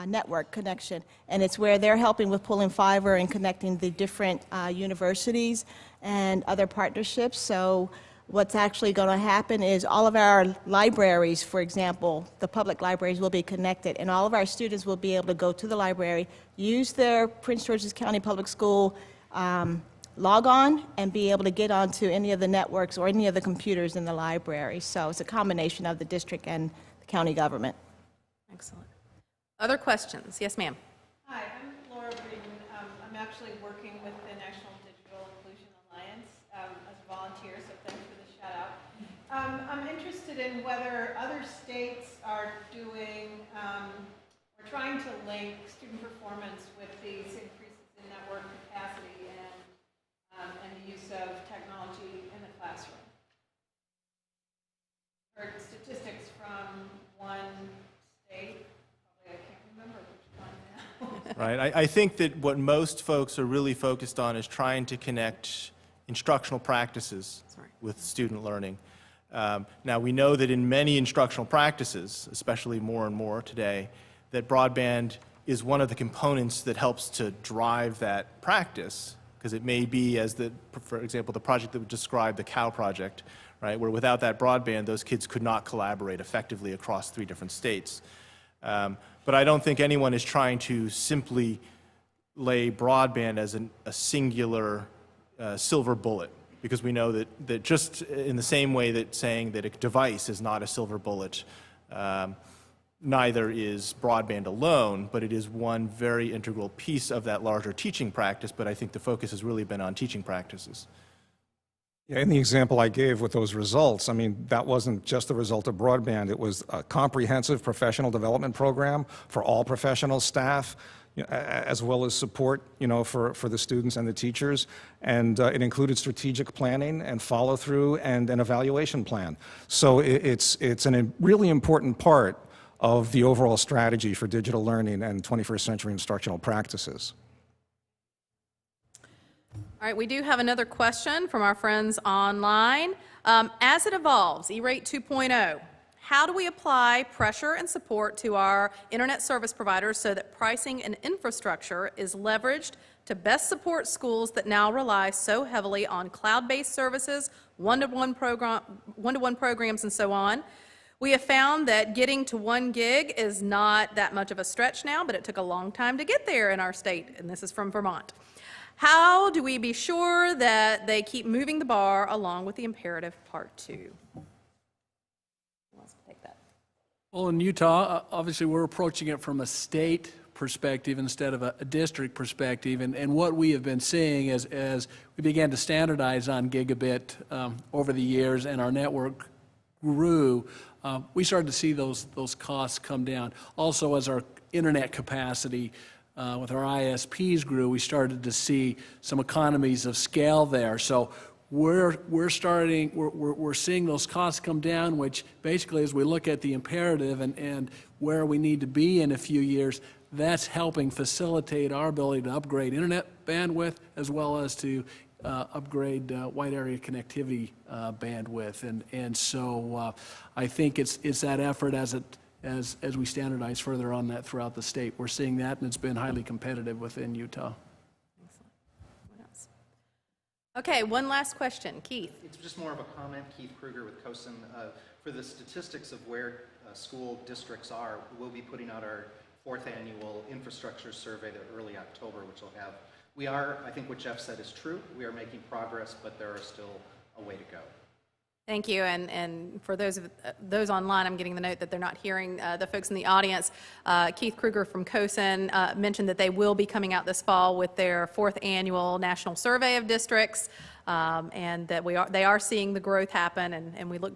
network connection, and it's where they're helping with pulling fiber and connecting the different universities and other partnerships. So what's actually going to happen is all of our libraries, for example, the public libraries will be connected, and all of our students will be able to go to the library, use their Prince George's County Public School log on, and be able to get onto any of the networks or any of the computers in the library. So it's a combination of the district and the county government. Excellent. Other questions? Yes, ma'am. Hi, I'm Laura Breeden. I'm actually working with the National Digital Inclusion Alliance as a volunteer, so thanks for the shout out. I'm interested in whether other states are doing or trying to link student performance with these increases in network capacity and the use of technology in the classroom. I heard statistics from one state. Right. I think that what most folks are really focused on is trying to connect instructional practices with student learning. Now, we know that in many instructional practices, especially more and more today, that broadband is one of the components that helps to drive that practice, because it may be, for example, the project that we described, the COW project, right, where without that broadband, those kids could not collaborate effectively across 3 different states. But I don't think anyone is trying to simply lay broadband as a singular silver bullet, because we know that just in the same way that saying that a device is not a silver bullet, neither is broadband alone, but it is one very integral piece of that larger teaching practice, but I think the focus has really been on teaching practices. Yeah, in the example I gave with those results, I mean, that wasn't just the result of broadband. It was a comprehensive professional development program for all professional staff, as well as support, for the students and the teachers. And it included strategic planning and follow-through and an evaluation plan. So it's a really important part of the overall strategy for digital learning and 21st century instructional practices. All right, we do have another question from our friends online. As it evolves, E-rate 2.0, how do we apply pressure and support to our internet service providers so that pricing and infrastructure is leveraged to best support schools that now rely so heavily on cloud-based services, one-to-one programs, and so on? We have found that getting to 1 gig is not that much of a stretch now, but it took a long time to get there in our state, and this is from Vermont. How do we be sure that they keep moving the bar along with the imperative part 2? Who wants to take that? Well, in Utah, obviously we're approaching it from a state perspective instead of a district perspective, and what we have been seeing as we began to standardize on gigabit over the years and our network grew, we started to see those costs come down. Also, as our internet capacity with our ISPs grew, we started to see some economies of scale there. So we're seeing those costs come down, which basically, as we look at the imperative and where we need to be in a few years, that's helping facilitate our ability to upgrade internet bandwidth as well as to upgrade wide area connectivity bandwidth, and so I think it's that effort as we standardize further on that throughout the state. We're seeing that, and it's been highly competitive within Utah. Excellent. What else? Okay, one last question, Keith. It's just more of a comment, Keith Kruger with COSN. For the statistics of where school districts are, we'll be putting out our 4th annual infrastructure survey that early October, which will have. We are, I think what Jeff said is true. We are making progress, but there are still a way to go. Thank you, and for those online, I'm getting the note that they're not hearing the folks in the audience. Keith Kruger from COSN mentioned that they will be coming out this fall with their 4th annual national survey of districts, and that they are seeing the growth happen, and we look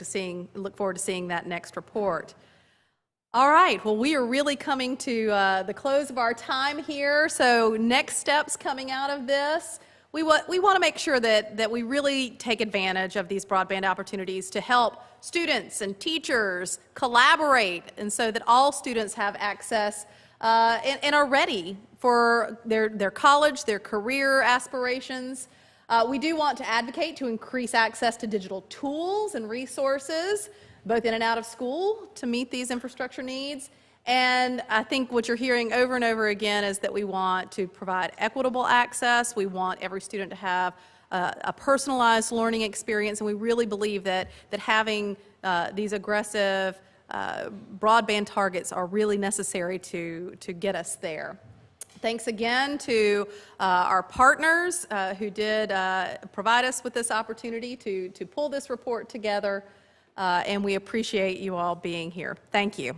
forward to seeing that next report. All right, well, we are really coming to the close of our time here, so next steps coming out of this. We want to make sure that we really take advantage of these broadband opportunities to help students and teachers collaborate, and so that all students have access and are ready for their college, their career aspirations. We do want to advocate to increase access to digital tools and resources, both in and out of school, to meet these infrastructure needs. And I think what you're hearing over and over again is that we want to provide equitable access. We want every student to have a personalized learning experience, and we really believe that having these aggressive broadband targets are really necessary to get us there. Thanks again to our partners who did provide us with this opportunity to pull this report together. And we appreciate you all being here. Thank you.